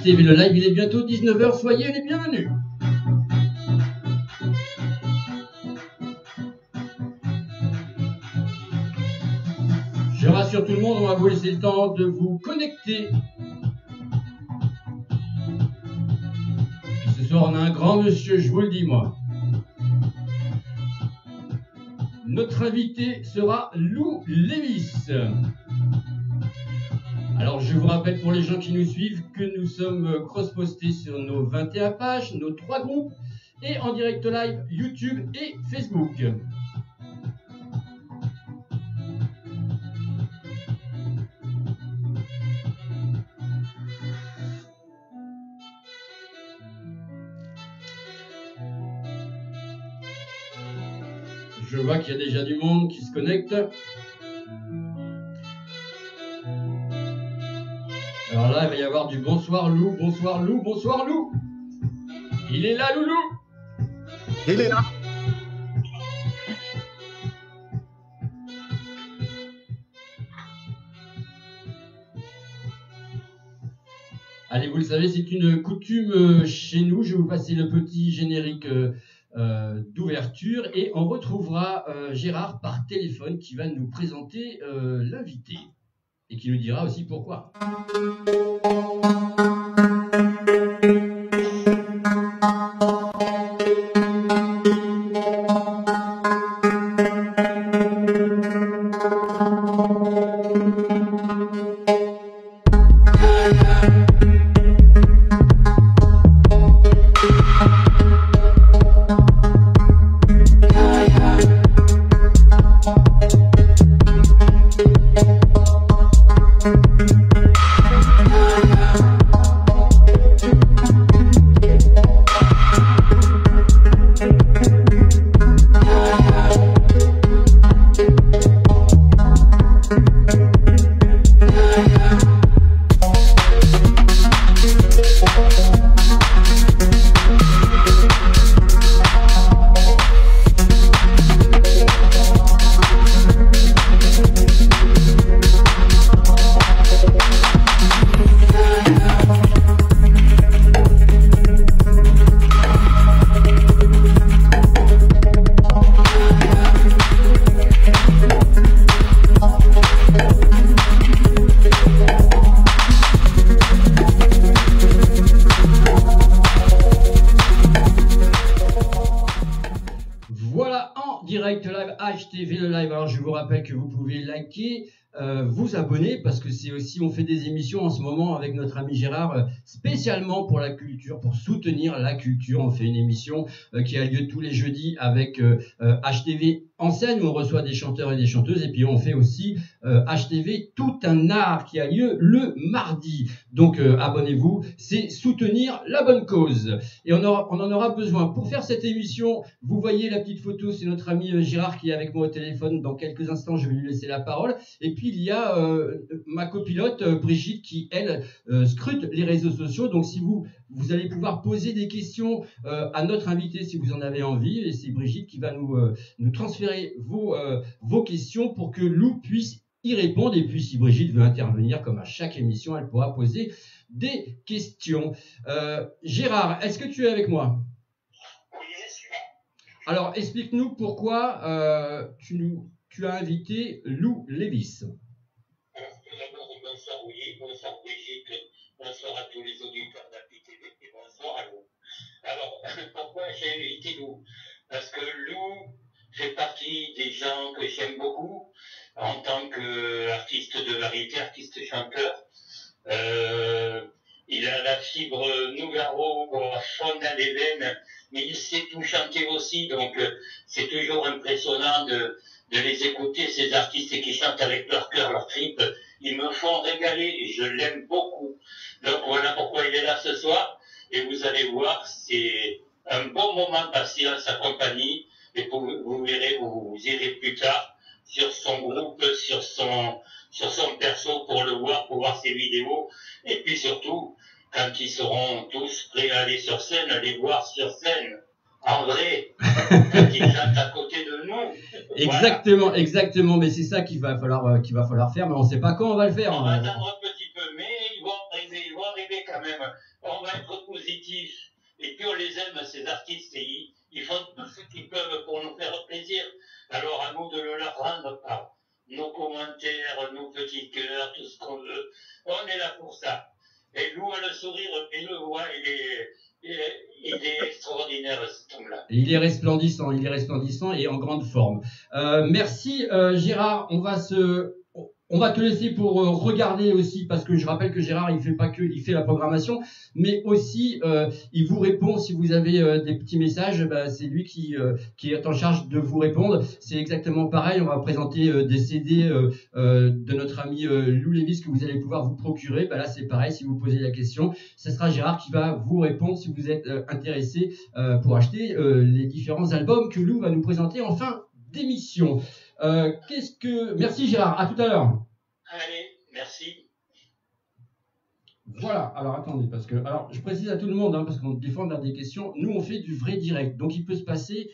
HTV le live, il est bientôt 19 h, soyez les bienvenus. Je rassure tout le monde, on va vous laisser le temps de vous connecter. Ce soir, on a un grand monsieur, je vous le dis moi. Notre invité sera Lou Lévis. Alors, je vous rappelle pour les gens qui nous suivent que nous sommes cross-postés sur nos 21 pages, nos 3 groupes, et en direct live YouTube et Facebook. Je vois qu'il y a déjà du monde qui se connecte. Alors là, il va y avoir du bonsoir Lou, bonsoir Lou, bonsoir Lou. Il est là, Loulou. Il est là. Allez, vous le savez, c'est une coutume chez nous. Je vais vous passer le petit générique d'ouverture et on retrouvera Gérard par téléphone qui va nous présenter l'invité et qui nous dira aussi pourquoi. HTV le live. Alors je vous rappelle que vous pouvez liker, vous abonner parce que c'est aussi, on fait des émissions en ce moment avec notre ami Gérard spécialement pour la culture, pour soutenir la culture. On fait une émission qui a lieu tous les jeudis avec HTV en scène où on reçoit des chanteurs et des chanteuses, et puis on fait aussi HTV tout un art qui a lieu le mardi. Donc abonnez-vous, c'est soutenir la bonne cause. Et on en aura besoin. Pour faire cette émission, vous voyez la petite photo, c'est notre ami Gérard qui est avec moi au téléphone. Dans quelques instants, je vais lui laisser la parole. Et puis il y a ma copilote Brigitte qui, elle, scrute les réseaux sociaux. Donc si vous allez pouvoir poser des questions à notre invité si vous en avez envie. Et c'est Brigitte qui va nous transférer vos questions pour que Lou puisse y répondre. Et puis si Brigitte veut intervenir comme à chaque émission, elle pourra poser des questions. Gérard, est-ce que tu es avec moi? Oui, je suis. Alors explique-nous pourquoi tu as invité Lou Lévis. D'abord, bonsoir Willy, bonsoir Brigitte, bonsoir à tous les auditeurs d'API-TV et bonsoir à Lou. Alors, pourquoi j'ai invité Lou? Parce que Lou fait partie des gens que j'aime beaucoup en tant qu'artiste de variété, artiste chanteur. Il a la fibre Nougaro fond dans les veines, mais il sait tout chanter aussi, donc c'est toujours impressionnant de les écouter, ces artistes qui chantent avec leur cœur, leur tripes. Ils me font régaler et je l'aime beaucoup. Donc voilà pourquoi il est là ce soir. Et vous allez voir, c'est un bon moment passé en sa compagnie. Et vous verrez, vous irez plus tard sur son groupe, sur son perso pour le voir, pour voir ses vidéos. Et puis surtout, quand ils seront tous prêts à aller sur scène, à les voir sur scène. En vrai, quand ils chantent à côté de nous. Exactement, voilà. Exactement. Mais c'est ça qu'il va falloir faire, mais on ne sait pas quand on va le faire. On va attendre un petit peu, mais ils vont arriver quand même. être positifs, et puis on les aime, ces artistes, et ils font tout ce qu'ils peuvent pour nous faire plaisir. Alors à nous de le leur rendre par nos commentaires, nos petits cœurs, tout ce qu'on veut. On est là pour ça. Et Lou a le sourire, et le voit, il est extraordinaire, cet homme-là. Il est resplendissant et en grande forme. Merci Gérard, on va te laisser pour regarder aussi, parce que je rappelle que Gérard, il fait pas que, il fait la programmation, mais aussi il vous répond si vous avez des petits messages, bah, c'est lui qui est en charge de vous répondre. C'est exactement pareil, on va présenter des CD de notre ami Lou Lévis que vous allez pouvoir vous procurer. Bah là c'est pareil, si vous posez la question, ce sera Gérard qui va vous répondre si vous êtes intéressé pour acheter les différents albums que Lou va nous présenter en fin d'émission. Merci Gérard, à tout à l'heure. Allez, merci. Voilà, alors attendez, parce que je précise à tout le monde, parce qu'on des fois on a des questions, nous on fait du vrai direct, donc il peut se passer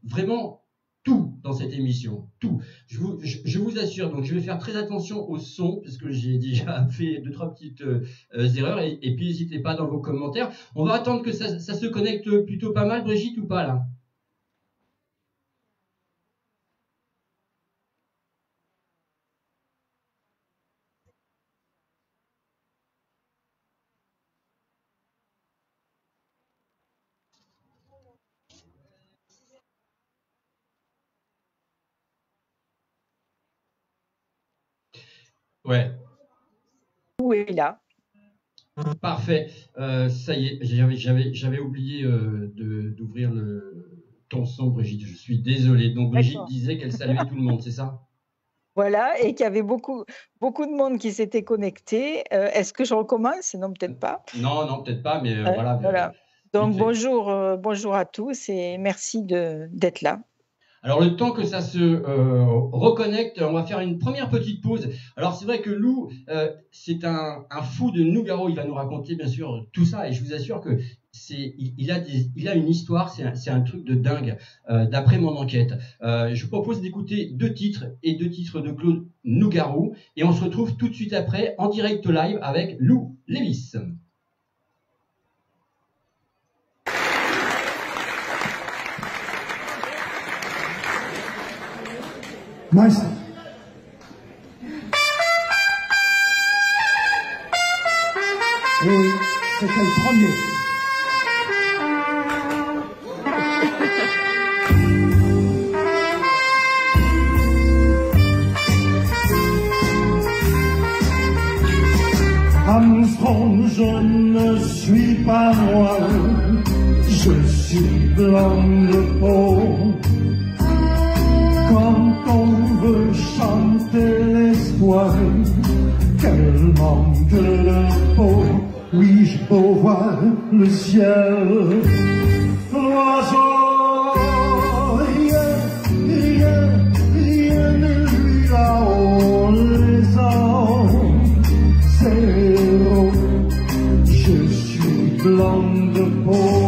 vraiment tout dans cette émission, tout. Je vous assure, donc je vais faire très attention au son, parce que j'ai déjà fait 2-3 petites erreurs, et puis n'hésitez pas dans vos commentaires. On va attendre que ça se connecte plutôt pas mal, Brigitte, ou pas là? Ouais. Où est là? Parfait. Ça y est, j'avais oublié d'ouvrir ton son, Brigitte. Je suis désolé. Donc Brigitte disait qu'elle saluait tout le monde, c'est ça? Voilà, et qu'il y avait beaucoup de monde qui s'était connecté. Est-ce que je recommence? Non, peut-être pas. Non, peut-être pas, mais voilà. Voilà. Donc bonjour à tous et merci d'être là. Alors, le temps que ça se reconnecte, on va faire une première petite pause. Alors, c'est vrai que Lou, c'est un fou de Nougaro. Il va nous raconter, bien sûr, tout ça. Et je vous assure que il a une histoire. C'est un truc de dingue, d'après mon enquête. Je vous propose d'écouter 2 titres et 2 titres de Claude Nougaro. Et on se retrouve tout de suite après, en direct live, avec Lou Lévis. Maestro. Et c'était le premier. Armstrong, je ne suis pas noir, je suis blanc de peau. Quand on veut chanter l'espoir, quel manque de peau. Oui, je peux voir le ciel, l'oiseau, rien ne lui là-haut, les hommes, zéro, je suis blanc de peau.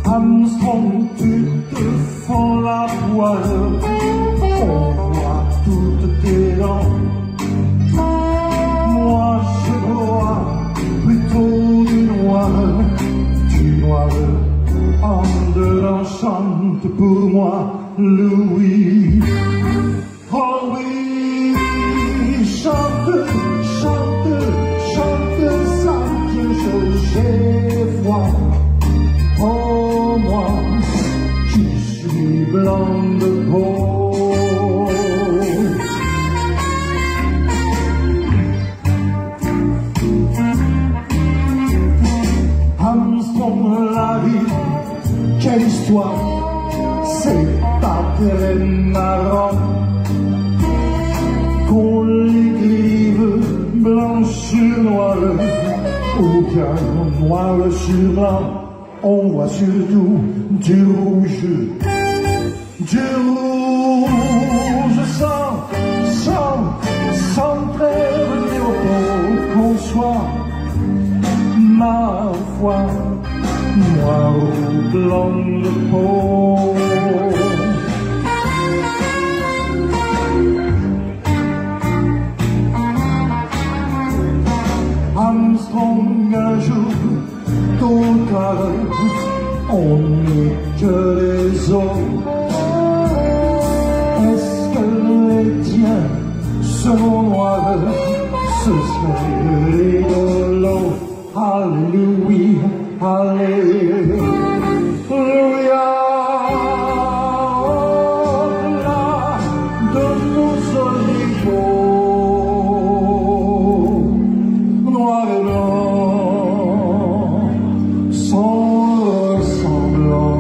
Armstrong, tu te fends la poire, on voit toutes tes dents. Moi je vois plutôt du noir en dedans chante pour moi Louis. Oh oui, chante, ça que j'ai froid. Oh, moi, qui suis blanc de peau. Armstrong, la vie, quelle histoire, c'est pas très marrant. Qu'on l'écrive blanc sur noir, ou bien noir sur blanc. On voit surtout du rouge sans trêve au qu'on soit, ma foi, noir ou blanc de peau. noir, on n'est que les autres. Est-ce que les tiens sont noirs? Ce serait rigolo. Alléluia, Alléluia. Au-delà de nos oliveaux, noir et blanc, sans ressemblant,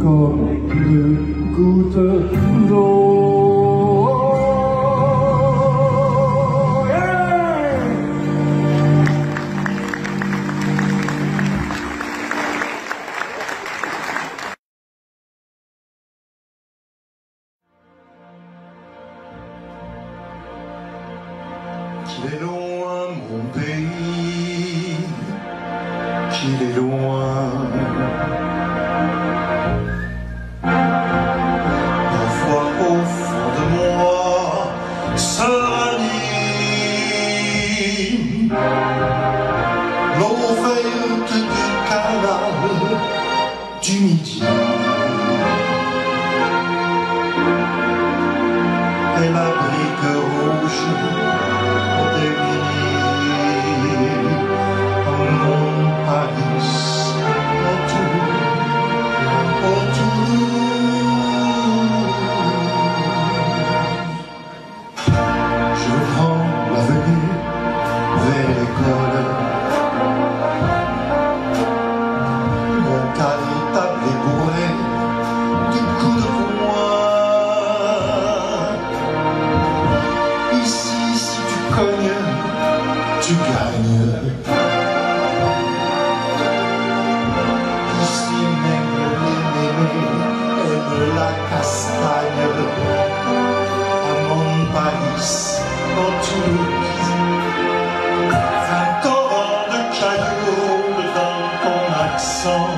comme deux gouttes d'eau. Qu'il est loin mon pays, qu'il est loin. Parfois au fond de moi se ranime l'eau verte du canal du Midi. Et la brique rouge tu gagnes. Ici même les mémés aiment la castagne. À Montparnasse, en Toulouse, un torrent de cailloux dans ton accent.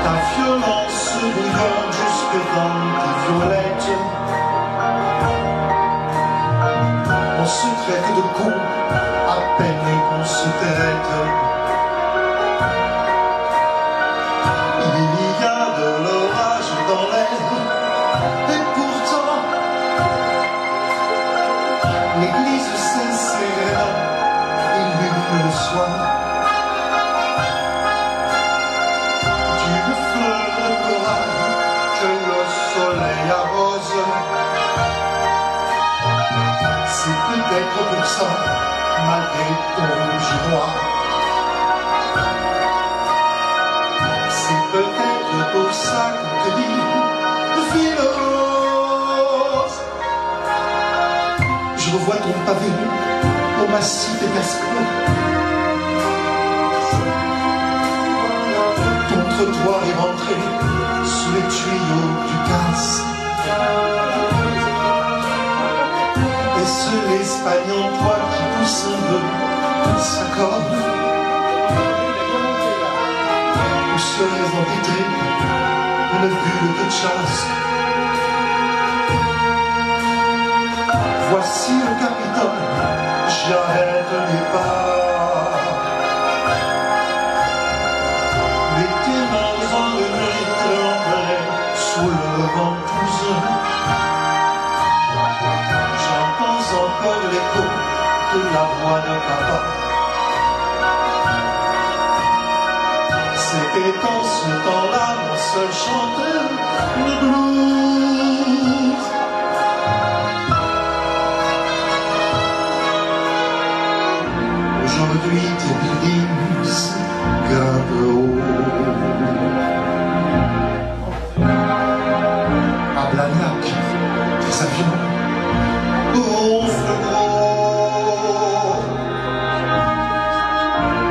Ta violence bouillonne jusque dans tes violettes. On se traite de con à peine qu'on se traite. Il y a de l'orage dans l'air et pourtant l'église Saint-Céréna illumine le soir. D'une fleur de corail que le soleil arrose. C'est peut-être pour ça, malgré ton rouge noir. C'est peut-être pour ça qu'on te dit, ville rose. Je revois ton pavé au massif des Gascons. Ton trottoir est rentré sous les tuyaux du gaz. Est-ce l'Espagne en toi qui pousse un peu sa corde? Ou serais empêtré une bulle de chasse? Voici le Capitole, j'arrête les pas. Les témoins enlevés tremblent sous le ventouse. Encore l'écho de la voix de papa. C'était en ce temps-là mon seul chanteur de blues. Aujourd'hui tes buildings grimpent haut. À Blagnac, des avions gonfle gros.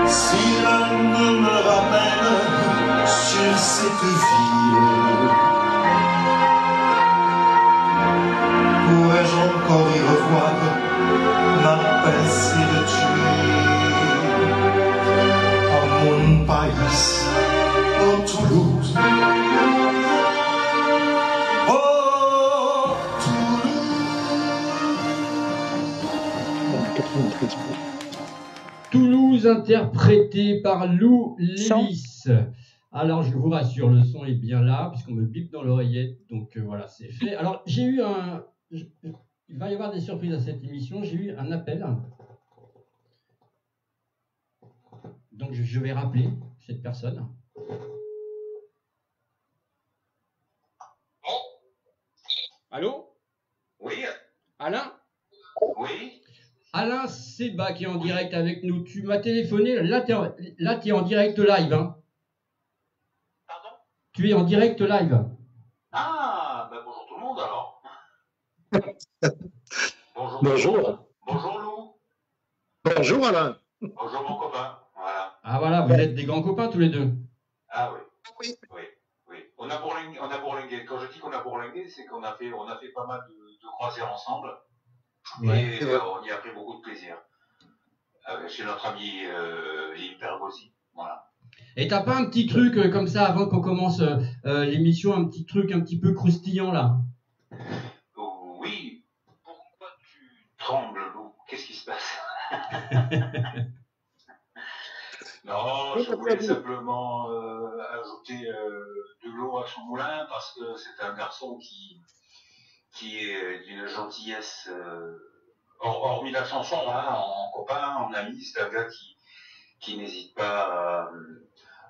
Si l'un ne me ramène sur cette ville, pourrais-je encore y revoir ma pincée de tuer? En mon pays, en Toulouse. Toulouse, interprété par Lou Son. Lévis. Alors, je vous rassure, le son est bien là, puisqu'on me bip dans l'oreillette. Donc, voilà, c'est fait. Alors, j'ai eu un... Il va y avoir des surprises à cette émission. J'ai eu un appel. Donc, je vais rappeler cette personne. Allô? Oui, Alain? oui. Alain Seba qui est en direct avec nous. Tu m'as téléphoné. Là, tu es en direct live. Hein. Pardon? Tu es en direct live. Ah, ben bonjour tout le monde alors. Bonjour. Bonjour. Bonjour Lou. Bonjour Alain. Bonjour mon copain. Voilà. Ah voilà, vous êtes des grands copains tous les deux. Ah oui. Oui. Oui. Oui. On a bourlingué. Quand je dis qu'on a bourlingué, c'est qu'on a fait pas mal de croisières ensemble. Ouais. Et on y a pris beaucoup de plaisir. Chez notre ami Hyper Gossi. Voilà. Et t'as pas un petit truc comme ça avant qu'on commence l'émission, un petit truc un petit peu croustillant là? Oui. Pourquoi tu trembles, Lou? Qu'est-ce qui se passe? Non, je voulais simplement ajouter de l'eau à son moulin parce que c'est un garçon qui est d'une gentillesse, hormis la chanson, hein, en copain, en ami, c'est un gars qui n'hésite pas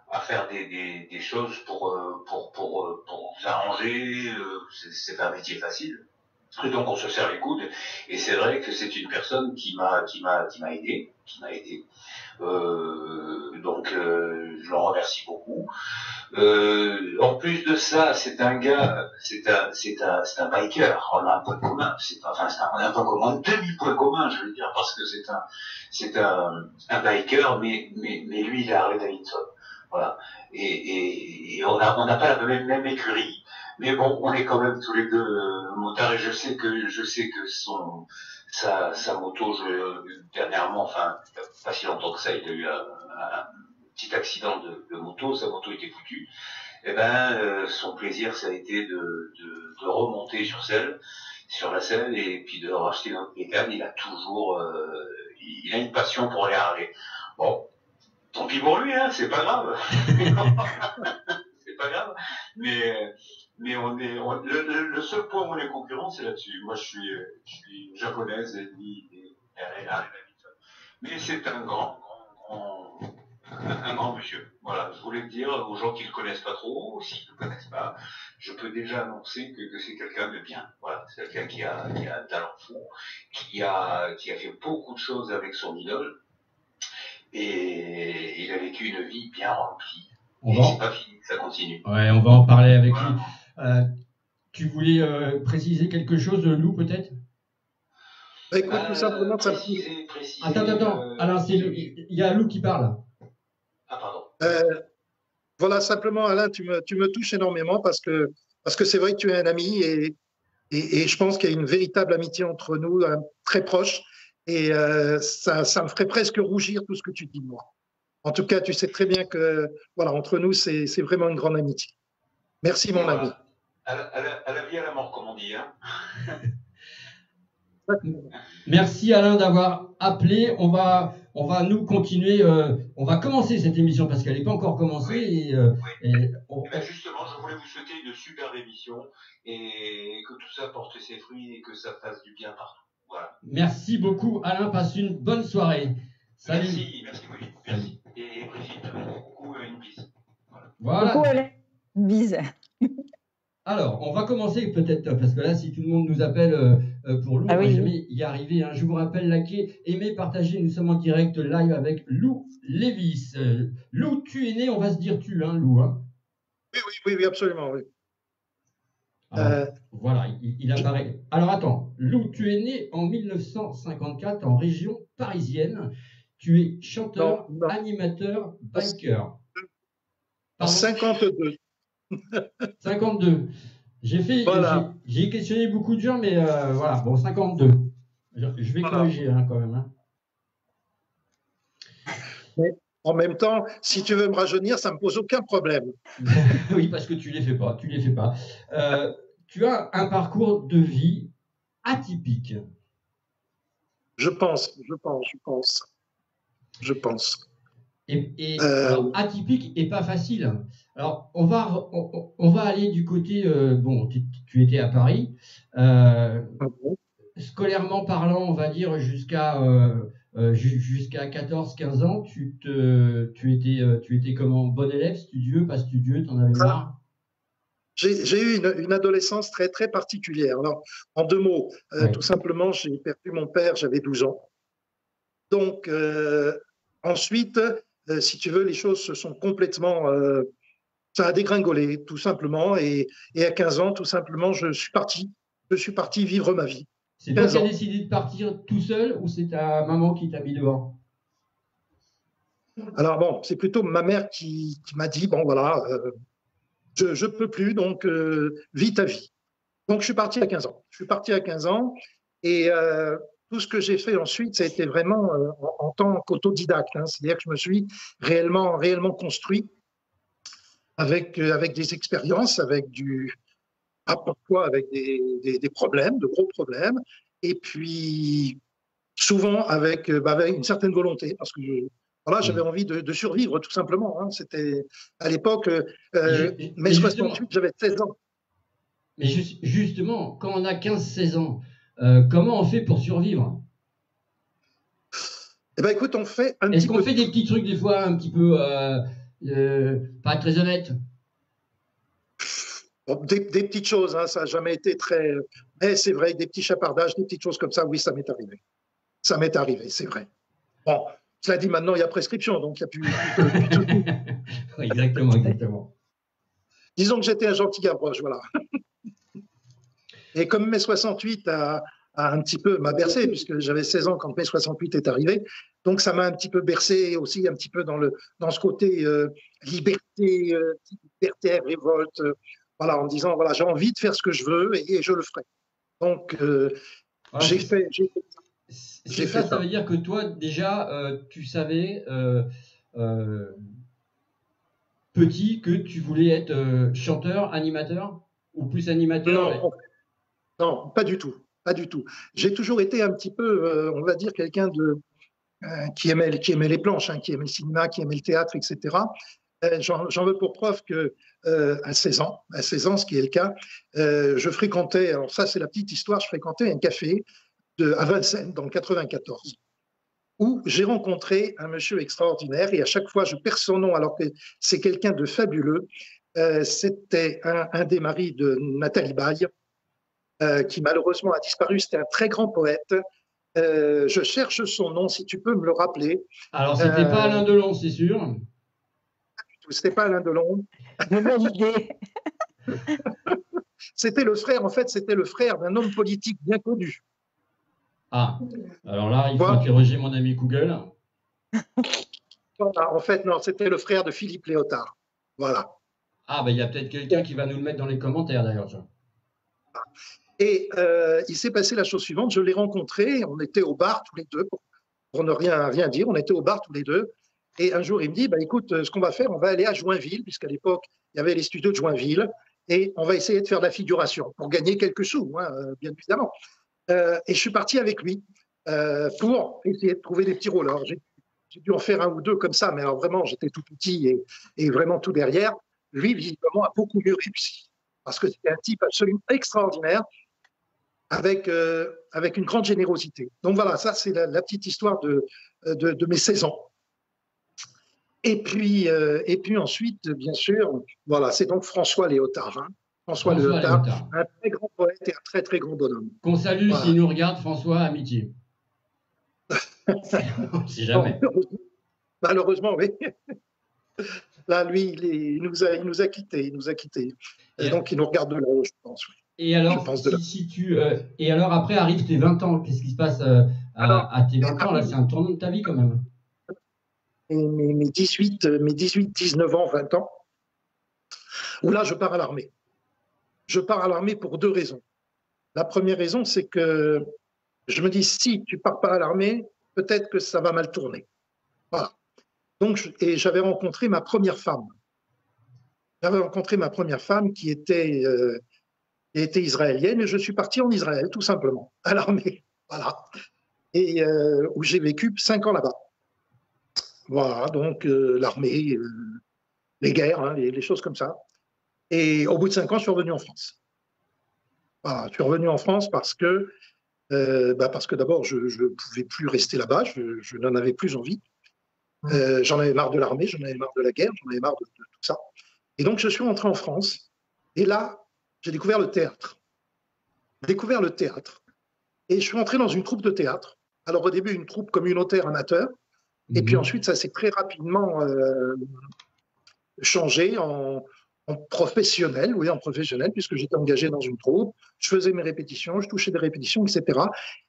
à faire des choses pour s'arranger. C'est pas un métier facile. Et donc on se serre les coudes. Et c'est vrai que c'est une personne qui m'a aidé. Donc je l'en remercie beaucoup. En plus de ça, c'est un gars, c'est un biker. On a un point commun. On a un point commun, demi-point commun, je veux dire, parce que c'est un biker, mais lui, il est Harley Davidson. Voilà. Et on n'a pas la même écurie. Mais bon, on est quand même tous les deux motards et je sais que sa moto, dernièrement, enfin, pas si longtemps que ça, il a eu un petit accident de moto, sa moto était foutue. Eh ben, son plaisir, ça a été de remonter sur la selle et puis de racheter notre mécane. Il a une passion pour les Harley. Bon, tant pis pour lui, hein, c'est pas grave. C'est pas grave. Mais le seul point où on est concurrents, c'est là-dessus. Moi, je suis japonaise et lui, il est Harley Davidson. Mais c'est un grand monsieur. Voilà, je voulais le dire aux gens qui ne le connaissent pas trop, ou s'ils ne le connaissent pas, je peux déjà annoncer que c'est quelqu'un de bien. Voilà, c'est quelqu'un qui a un talent fou, qui a fait beaucoup de choses avec son idole, et il a vécu une vie bien remplie. Et c'est pas fini, ça continue. Ouais, on va en parler avec lui. Tu voulais préciser quelque chose, Lou, peut-être? Écoute, tout simplement, ça préciser. Attends. Alors, il y a Lou qui parle. Ah, pardon. Voilà, simplement, Alain, tu me touches énormément parce que c'est vrai que tu es un ami et je pense qu'il y a une véritable amitié entre nous, très proche. Et ça me ferait presque rougir tout ce que tu dis de moi. En tout cas, tu sais très bien que, voilà, entre nous, c'est vraiment une grande amitié. Merci, mon ami. À la vie, à la mort, comme on dit. Hein. Merci Alain d'avoir appelé. On va nous continuer. On va commencer cette émission parce qu'elle n'est pas encore commencée. Oui. Ben justement, je voulais vous souhaiter une superbe émission et que tout ça porte ses fruits et que ça fasse du bien partout. Voilà. Merci beaucoup Alain. Passe une bonne soirée. Salut. Merci Moïse. Merci. Et Brigitte, beaucoup une bise. Voilà. Beaucoup Alain. Une bise. Alors, on va commencer peut-être, parce que là, si tout le monde nous appelle pour Lou, on va jamais y arriver. Hein. Je vous rappelle, likez, aimez, partagez. Nous sommes en direct live avec Lou Lévis. Lou, tu es né, on va se dire tu, hein, Lou. Hein. Oui, absolument, oui. Alors, voilà, il apparaît. Alors, attends. Lou, tu es né en 1954 en région parisienne. Tu es chanteur, animateur, biker. En 52. 52. J'ai questionné beaucoup de gens, mais voilà, bon, 52. Je vais corriger hein, quand même. Hein. Mais en même temps, si tu veux me rajeunir, ça ne me pose aucun problème. Oui, parce que tu les fais pas. Tu as un parcours de vie atypique. Je pense. je pense. Alors, atypique et pas facile. Alors, on va aller du côté. Bon, tu étais à Paris. Scolairement parlant, on va dire jusqu'à 14-15 ans, tu étais comment? Bon élève, studieux, pas studieux, t'en avais marre? J'ai eu une adolescence très, très particulière. Alors, en 2 mots, Ouais. tout simplement, j'ai perdu mon père, j'avais 12 ans. Donc, ensuite, si tu veux, les choses se sont complètement. Ça a dégringolé, tout simplement. Et à 15 ans, tout simplement, je suis parti. Je suis parti vivre ma vie. C'est toi 15 qui as ans. décidé de partir tout seul ou c'est ta maman qui t'a mis dehors? Alors, bon, c'est plutôt ma mère qui m'a dit bon, voilà, je ne peux plus, donc vis ta vie. Donc, je suis parti à 15 ans. Je suis parti à 15 ans et tout ce que j'ai fait ensuite, ça a été vraiment en tant qu'autodidacte. Hein. C'est-à-dire que je me suis réellement, réellement construit avec des expériences, parfois avec des problèmes, de gros problèmes, et puis souvent avec une certaine volonté, parce que voilà, j'avais envie de survivre tout simplement. Hein. C'était à l'époque, Mais mai justement, 68, j'avais 16 ans. justement, quand on a 15-16 ans, comment on fait pour survivre? Eh ben, écoute, on fait un Est-ce petit qu'on peu. fait des petits trucs des fois un petit peu pas très honnêtes? Bon, des petites choses, hein, ça n'a jamais été très. Mais c'est vrai, des petits chapardages, des petites choses comme ça, oui, ça m'est arrivé. Ça m'est arrivé, c'est vrai. Bon, cela dit, maintenant, il y a prescription, donc il n'y a plus de soucis. Exactement, exactement. Disons que j'étais un gentil Gavroche, voilà. Et comme mai 68 a un petit peu m'a bercé, puisque j'avais 16 ans quand mai 68 est arrivé, donc ça m'a un petit peu bercé aussi, un petit peu dans ce côté liberté, libertaire, révolte, voilà, en disant, voilà, j'ai envie de faire ce que je veux et je le ferai. Donc, Voilà, j'ai fait c'est ça, ça veut dire que toi, déjà, tu savais, petit, que tu voulais être chanteur, animateur, ou plus animateur? Non, non, pas du tout. Pas du tout. J'ai toujours été un petit peu, on va dire, quelqu'un qui aimait les planches, hein, qui aimait le cinéma, qui aimait le théâtre, etc. J'en veux pour preuve que à 16 ans, ce qui est le cas, je fréquentais, alors ça c'est la petite histoire, je fréquentais un café à Vincennes dans le 94 où j'ai rencontré un monsieur extraordinaire et à chaque fois je perds son nom alors que c'est quelqu'un de fabuleux. C'était un des maris de Nathalie Baye, qui malheureusement a disparu. C'était un très grand poète. Je cherche son nom, si tu peux me le rappeler. Alors, c'était pas Alain Delon, c'est sûr. C'était pas Alain Delon. Validé. C'était le frère, en fait, c'était le frère d'un homme politique bien connu. Ah, alors là, il faut Voilà. interroger mon ami Google. Voilà, en fait, non, c'était le frère de Philippe Léotard. Voilà. Ah, ben il y a peut-être quelqu'un qui va nous le mettre dans les commentaires d'ailleurs. Ça. Et il s'est passé la chose suivante, je l'ai rencontré, on était au bar tous les deux, pour ne rien dire, on était au bar tous les deux, et un jour il me dit, bah, écoute, ce qu'on va faire, on va aller à Joinville, puisqu'à l'époque, il y avait les studios de Joinville, et on va essayer de faire de la figuration, pour gagner quelques sous, hein, bien évidemment. Et je suis parti avec lui pour essayer de trouver des petits rôles. Alors, j'ai dû en faire un ou deux comme ça, mais alors vraiment, j'étais tout petit et vraiment tout derrière. Lui, visiblement, a beaucoup mieux réussi, parce que c'était un type absolument extraordinaire, avec une grande générosité. Donc voilà, ça c'est la petite histoire de mes 16 ans. Et puis ensuite, bien sûr, voilà, c'est donc François Léotard. Hein. François Léotard, un très grand poète et un très très grand bonhomme. Qu'on salue voilà. S'il nous regarde, François, amitié. Si jamais. Malheureusement, oui. Là, lui, il nous a quittés. Et donc, il nous regarde de là-haut, je pense. Oui. Et alors, et alors après arrivent tes 20 ans. Qu'est-ce qui se passe à tes 20 ans? Là, c'est un tournant de ta vie quand même. Mes 18, 19 ans, 20 ans, où là, je pars à l'armée. Je pars à l'armée pour deux raisons. La première raison, c'est que je me dis, si tu pars pas à l'armée, peut-être que ça va mal tourner. Voilà. Donc, et j'avais rencontré ma première femme. J'avais rencontré ma première femme qui était israélienne et je suis parti en Israël, tout simplement, à l'armée. Voilà. Et où j'ai vécu 5 ans là-bas. Voilà, donc l'armée, les guerres, hein, les choses comme ça. Et au bout de 5 ans, je suis revenu en France. Voilà, je suis revenu en France parce que d'abord, je ne pouvais plus rester là-bas, je n'en avais plus envie. J'en avais marre de l'armée, j'en avais marre de la guerre, j'en avais marre de tout ça. Et donc, je suis rentré en France. Et là, j'ai découvert le théâtre. Découvert le théâtre. Et je suis entré dans une troupe de théâtre. Alors, au début, une troupe communautaire amateur. Et puis ensuite, ça s'est très rapidement changé en professionnel, oui, en professionnel, puisque j'étais engagé dans une troupe, je faisais mes répétitions, je touchais des répétitions, etc.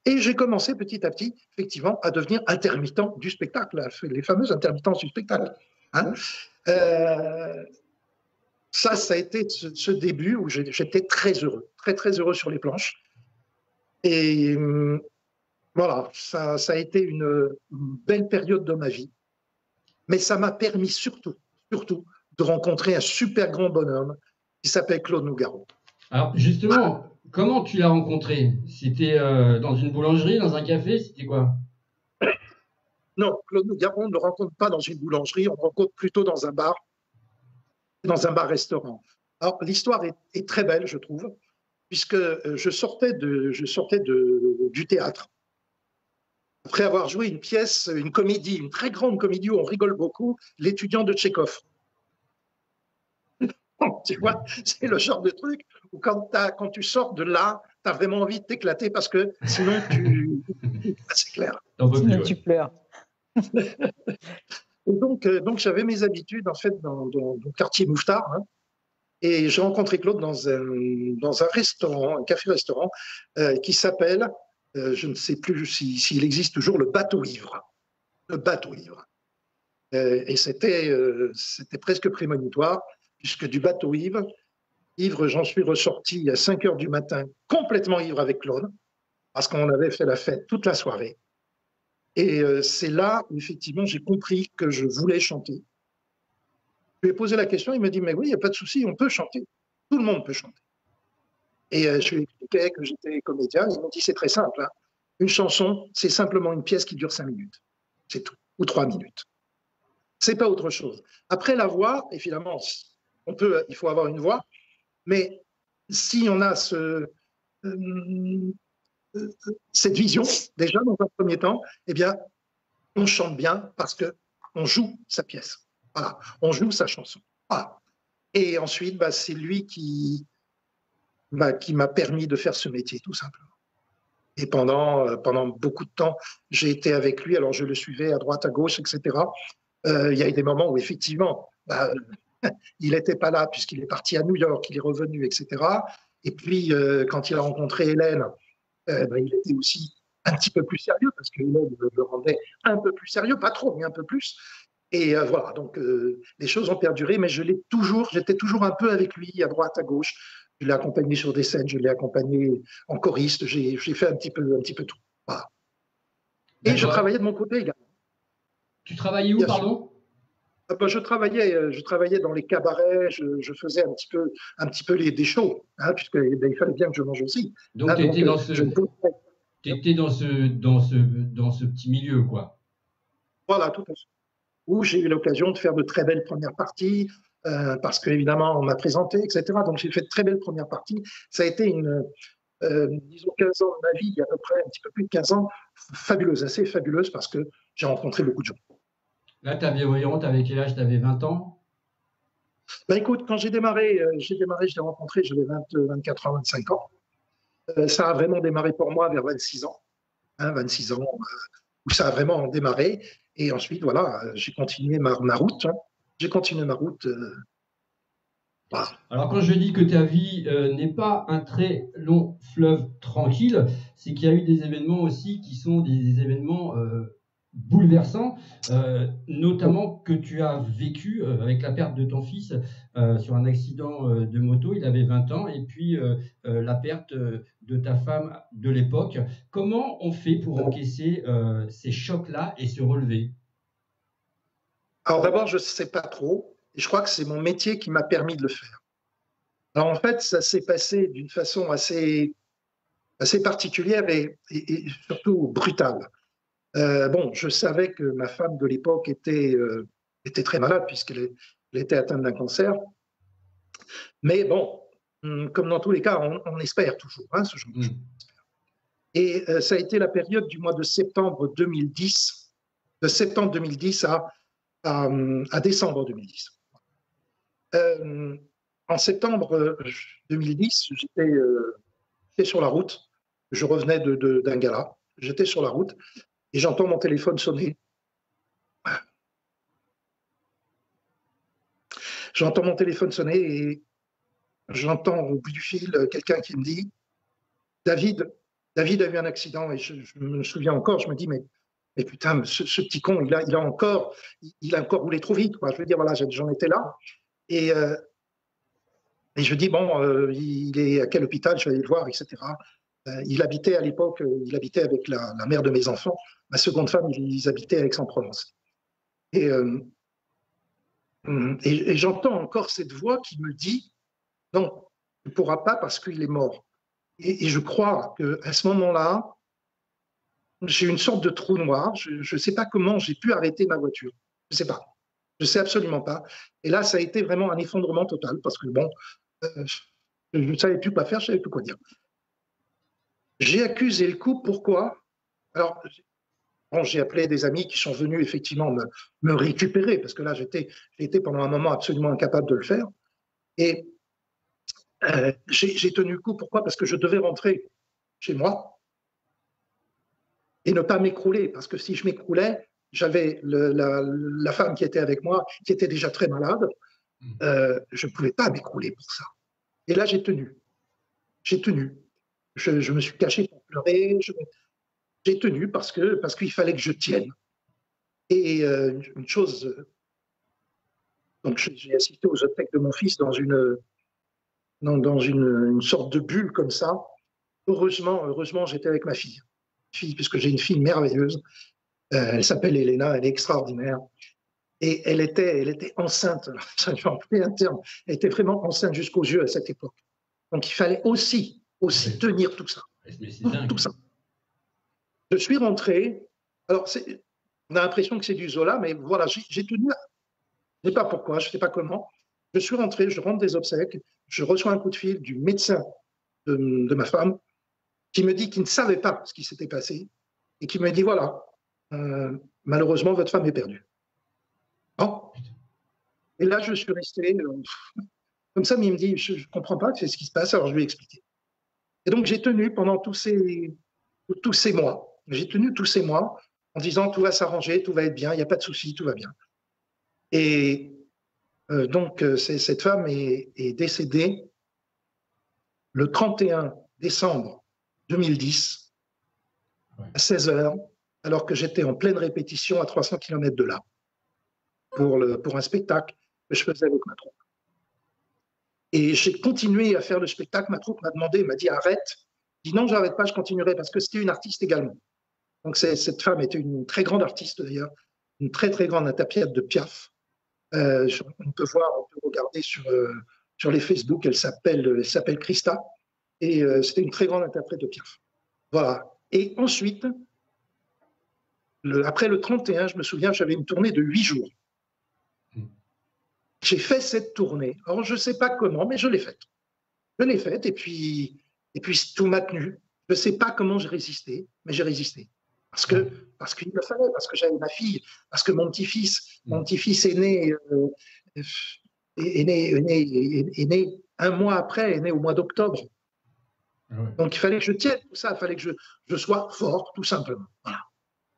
Et j'ai commencé petit à petit, effectivement, à devenir intermittent du spectacle, les fameuses intermittences du spectacle. Hein. Ça a été ce début où j'étais très heureux, très, très heureux sur les planches. Et voilà, ça a été une belle période de ma vie. Mais ça m'a permis surtout, de rencontrer un super grand bonhomme qui s'appelle Claude Nougaro. Alors justement, comment tu l'as rencontré? C'était dans une boulangerie, dans un café, c'était quoi? Non, Claude Nougaro, on ne le rencontre pas dans une boulangerie, on le rencontre plutôt dans un bar-restaurant. Alors l'histoire est très belle, je trouve, puisque je sortais du théâtre. Après avoir joué une pièce, une comédie, une très grande comédie où on rigole beaucoup, L'étudiant de Tchekhov. Tu vois, c'est le genre de truc où quand tu sors de là, tu as vraiment envie de t'éclater parce que sinon c'est clair. Sinon tu pleures. Et donc j'avais mes habitudes en fait dans le quartier Mouffetard, hein, et j'ai rencontré Claude dans un restaurant, un café-restaurant qui s'appelle, je ne sais plus s'il existe toujours, le Bateau Ivre. Le Bateau Ivre. Et c'était presque prémonitoire, puisque du Bateau Ivre, j'en suis ressorti à 5 heures du matin, complètement ivre avec Claude, parce qu'on avait fait la fête toute la soirée. Et c'est là où, effectivement, j'ai compris que je voulais chanter. Je lui ai posé la question, il m'a dit, mais oui, il n'y a pas de souci, on peut chanter. Tout le monde peut chanter. Et je lui ai expliqué que j'étais comédien. Il m'a dit, c'est très simple. Hein. Une chanson, c'est simplement une pièce qui dure 5 minutes. C'est tout. Ou 3 minutes. C'est pas autre chose. Après la voix, évidemment, il faut avoir une voix, mais si on a cette vision, déjà dans un premier temps, eh bien, on chante bien parce qu'on joue sa pièce. Voilà, on joue sa chanson. Voilà. Et ensuite, c'est lui qui m'a permis de faire ce métier, tout simplement. Et pendant beaucoup de temps, j'ai été avec lui, alors je le suivais à droite, à gauche, etc. Il y a eu des moments où, effectivement, il n'était pas là puisqu'il est parti à New York, il est revenu, etc. Et puis, quand il a rencontré Hélène, il était aussi un petit peu plus sérieux parce que Hélène le rendait un peu plus sérieux, pas trop, mais un peu plus. Et voilà, donc les choses ont perduré, mais j'étais toujours un peu avec lui, à droite, à gauche. Je l'ai accompagné sur des scènes, je l'ai accompagné en choriste, j'ai fait un petit peu tout. Voilà. Et je travaillais de mon côté également. Tu travaillais où, Bien pardon? Je travaillais dans les cabarets, je faisais un petit peu des shows, hein, puisqu'il fallait bien que je mange aussi. Donc, hein, tu étais dans ce petit milieu, quoi. Voilà, tout à fait. Où j'ai eu l'occasion de faire de très belles premières parties, parce qu'évidemment, on m'a présenté, etc. Donc, j'ai fait de très belles premières parties. Ça a été disons, 15 ans de ma vie, il y a à peu près un petit peu plus de 15 ans, fabuleuse, assez fabuleuse, parce que j'ai rencontré beaucoup de gens. Là, tu avais quel âge? Tu avais 20 ans? Écoute, quand j'ai démarré, je l'ai rencontré, j'avais 24 ans, 25 ans. Ça a vraiment démarré pour moi vers 26 ans. 26 ans, où ça a vraiment démarré. Et ensuite, voilà, j'ai continué ma route. Hein. J'ai continué ma route. Voilà. Alors, quand je dis que ta vie n'est pas un très long fleuve tranquille, c'est qu'il y a eu des événements aussi qui sont des événements bouleversants, notamment que tu as vécu avec la perte de ton fils sur un accident de moto. Il avait 20 ans, et puis la perte de ta femme de l'époque. Comment on fait pour encaisser ces chocs-là et se relever? Alors d'abord, je ne sais pas trop, et je crois que c'est mon métier qui m'a permis de le faire. Alors en fait, ça s'est passé d'une façon assez particulière et surtout brutale. Bon, je savais que ma femme de l'époque était très malade elle était atteinte d'un cancer. Mais bon, comme dans tous les cas, on espère toujours, hein, ce genre de choses. Et ça a été la période du mois de septembre 2010, de septembre 2010 à décembre 2010. En septembre 2010, j'étais sur la route. Je revenais d'un gala. J'étais sur la route et j'entends mon téléphone sonner. J'entends mon téléphone sonner et j'entends au bout du fil quelqu'un qui me dit David a eu un accident. Et je me souviens encore, je me dis mais putain, ce petit con, il a encore roulé trop vite, quoi. Je veux dire, voilà, j'en étais là. Et je dis, bon, il est à quel hôpital, je vais aller le voir, etc. Il habitait à l'époque, il habitait avec la mère de mes enfants. Ma seconde femme, ils habitaient à Aix-en-Provence. Et j'entends encore cette voix qui me dit, non, tu ne pourras pas parce qu'il est mort. Et je crois qu'à ce moment-là, j'ai une sorte de trou noir. Je ne sais pas comment j'ai pu arrêter ma voiture. Je ne sais pas. Je ne sais absolument pas. Et là, ça a été vraiment un effondrement total parce que, bon, je ne savais plus quoi faire, je ne savais plus quoi dire. J'ai accusé le coup. Pourquoi? Alors, bon, j'ai appelé des amis qui sont venus effectivement me récupérer parce que là, j'ai été pendant un moment absolument incapable de le faire. Et j'ai tenu le coup. Pourquoi? Parce que je devais rentrer chez moi et ne pas m'écrouler. Parce que si je m'écroulais, j'avais la femme qui était avec moi, qui était déjà très malade. Je ne pouvais pas m'écrouler pour ça. Et là, j'ai tenu. J'ai tenu. Je me suis caché pour pleurer. J'ai tenu parce qu'il fallait que je tienne. Et une chose, donc j'ai assisté aux obsèques de mon fils dans une sorte de bulle comme ça. Heureusement, j'étais avec ma fille, puisque j'ai une fille merveilleuse. Elle s'appelle Elena, elle est extraordinaire. Et elle était enceinte, ça lui a employé un terme, elle était vraiment enceinte jusqu'aux yeux à cette époque. Donc il fallait aussi tenir tout ça. Tout ça. Je suis rentré, alors on a l'impression que c'est du Zola, mais voilà, j'ai tenu, je ne sais pas pourquoi, je ne sais pas comment. Je suis rentré, je rentre des obsèques, je reçois un coup de fil du médecin de ma femme qui me dit qu'il ne savait pas ce qui s'était passé et qui me dit voilà, malheureusement, votre femme est perdue. Oh. Et là, je suis resté comme ça, mais il me dit je ne comprends pas, c'est ce qui se passe, alors je lui ai expliqué. Et donc, j'ai tenu pendant tous ces mois. J'ai tenu tous ces mois en disant tout va s'arranger, tout va être bien, il n'y a pas de souci, tout va bien. Et donc, cette femme est décédée le 31 décembre 2010 à 16h, alors que j'étais en pleine répétition à 300 km de là pour un spectacle que je faisais avec ma troupe. Et j'ai continué à faire le spectacle. Ma troupe m'a dit arrête. Je dis non, j'arrête pas, je continuerai parce que c'était une artiste également. Donc cette femme était une très grande artiste d'ailleurs, une très très grande interprète de Piaf. On peut regarder sur les Facebook, elle s'appelle Christa et c'était une très grande interprète de Piaf. Voilà. Et ensuite, après le 31, je me souviens, j'avais une tournée de 8 jours. J'ai fait cette tournée. Alors, je ne sais pas comment, mais je l'ai faite. Je l'ai faite et puis tout m'a tenu. Je ne sais pas comment j'ai résisté, mais j'ai résisté. Parce qu'il me fallait, parce que j'avais ma fille, parce que mon petit-fils est né un mois après, est né au mois d'octobre. Donc, il fallait que je tienne tout ça, il fallait que je sois fort, tout simplement.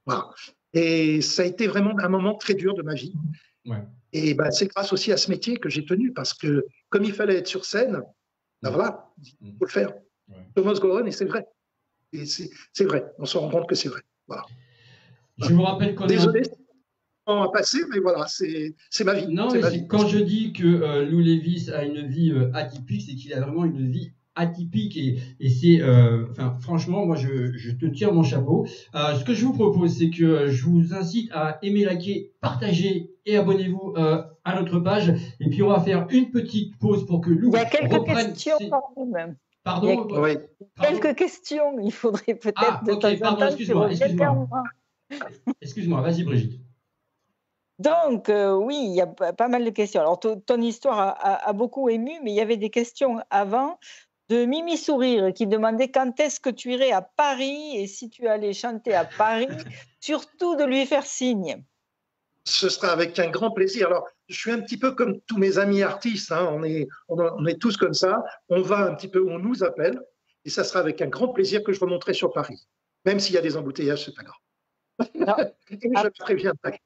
Voilà. Et ça a été vraiment un moment très dur de ma vie. Ouais. Et c'est grâce aussi à ce métier que j'ai tenu, parce que comme il fallait être sur scène, voilà, il faut le faire. Ouais. Thomas Gohan, et c'est vrai. Et c'est vrai, on se rend compte que c'est vrai. Voilà. Je vous rappelle qu'on Désolé, on va passer, mais voilà, c'est ma vie. Non, mais quand je dis que Lou Lévis a une vie atypique, c'est qu'il a vraiment une vie atypique et c'est franchement moi je te tire mon chapeau. Ce que je vous propose, c'est que je vous incite à aimer, liker, partager et abonnez-vous à notre page, et puis on va faire une petite pause pour que Lou il y a quelques questions même. Pardon, quelques questions, il faudrait peut-être de temps en temps excuse-moi. Excuse-moi, vas-y Brigitte. Donc, oui, il y a pas mal de questions. Alors, ton histoire a beaucoup ému, mais il y avait des questions avant de Mimi Sourire qui demandait quand est-ce que tu irais à Paris et si tu allais chanter à Paris, surtout de lui faire signe. Ce sera avec un grand plaisir. Alors, je suis un petit peu comme tous mes amis artistes, hein, on est tous comme ça. On va un petit peu où on nous appelle, et ça sera avec un grand plaisir que je remonterai sur Paris. Même s'il y a des embouteillages, c'est pas grave. Et je préviendrai.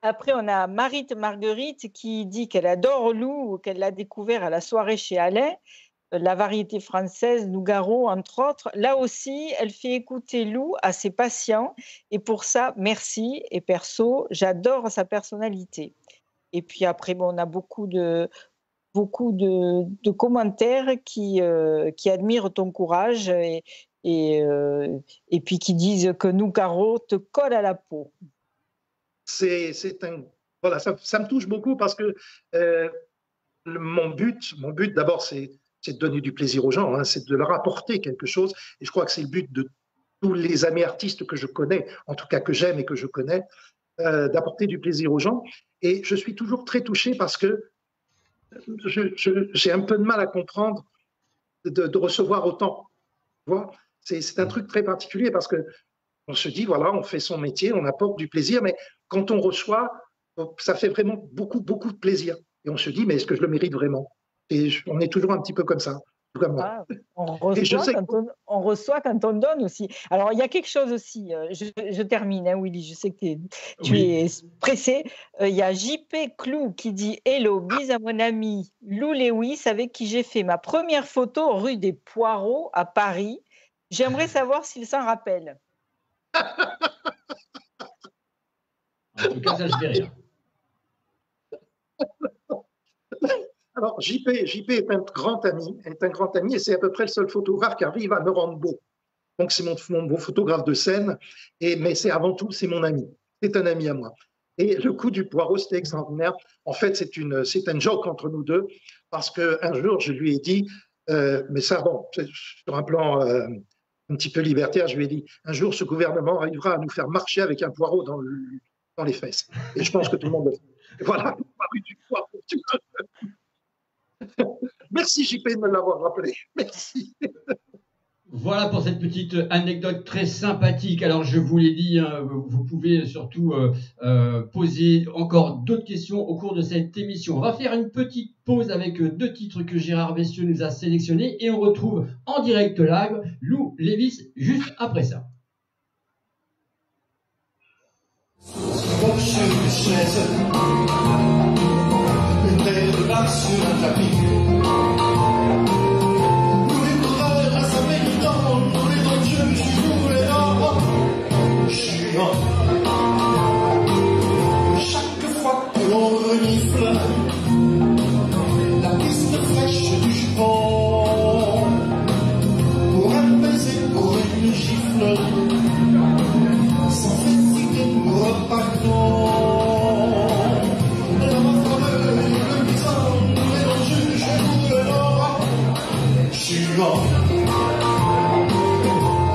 Après, on a Marguerite qui dit qu'elle adore Lou, qu'elle l'a découvert à la soirée chez Alain, la variété française, Nougaro, entre autres. Là aussi, elle fait écouter Lou à ses patients. Et pour ça, merci. Et perso, j'adore sa personnalité. Et puis après, bon, on a beaucoup de commentaires qui admirent ton courage et puis qui disent que Nougaro te colle à la peau. Voilà, ça me touche beaucoup parce que mon but d'abord, c'est de donner du plaisir aux gens, hein, c'est de leur apporter quelque chose. Et je crois que c'est le but de tous les amis artistes que je connais, en tout cas que j'aime et que je connais, d'apporter du plaisir aux gens. Et je suis toujours très touché parce que j'ai un peu de mal à comprendre de recevoir autant. Tu vois, c'est un truc très particulier parce que on se dit, voilà, on fait son métier, on apporte du plaisir, mais quand on reçoit, ça fait vraiment beaucoup, beaucoup de plaisir. Et on se dit, mais est-ce que je le mérite vraiment? Et on est toujours un petit peu comme ça. Ah, on reçoit quand on donne aussi. Alors, il y a quelque chose aussi, je termine, hein, Willy, je sais que tu es pressé. Il y a JP Clou qui dit « Hello, bise à mon ami Lou Lewis, avec qui j'ai fait ma première photo rue des Poireaux à Paris. J'aimerais savoir s'il s'en rappelle. » En tout cas, ça, je vais rien. Alors, JP est un grand ami et c'est à peu près le seul photographe qui arrive à me rendre beau. Donc, c'est mon photographe de scène, mais avant tout, c'est mon ami. C'est un ami à moi. Et le coup du poireau, c'était extraordinaire. En fait, c'est un joke entre nous deux parce qu'un jour, je lui ai dit, mais ça, bon, sur un plan un petit peu libertaire, je lui ai dit, un jour, ce gouvernement arrivera à nous faire marcher avec un poireau dans les fesses. Et je pense que tout le monde le fait. Voilà, du poireau. Merci JP de me l'avoir rappelé. Merci. Voilà pour cette petite anecdote très sympathique. Alors je vous l'ai dit, hein, vous pouvez surtout poser encore d'autres questions au cours de cette émission. On va faire une petite pause avec 2 titres que Gérard Bessieux nous a sélectionnés et on retrouve en direct live Lou Lewis juste après ça. Une tête là sur un tapis. Nous les coureurs à sa méritante, nous les dangers, je suis nous les là. Je suis chaque fois que l'on renifle la piste fraîche du jupon, pour un baiser, pour une gifle, sans fatiguer, nous repartons.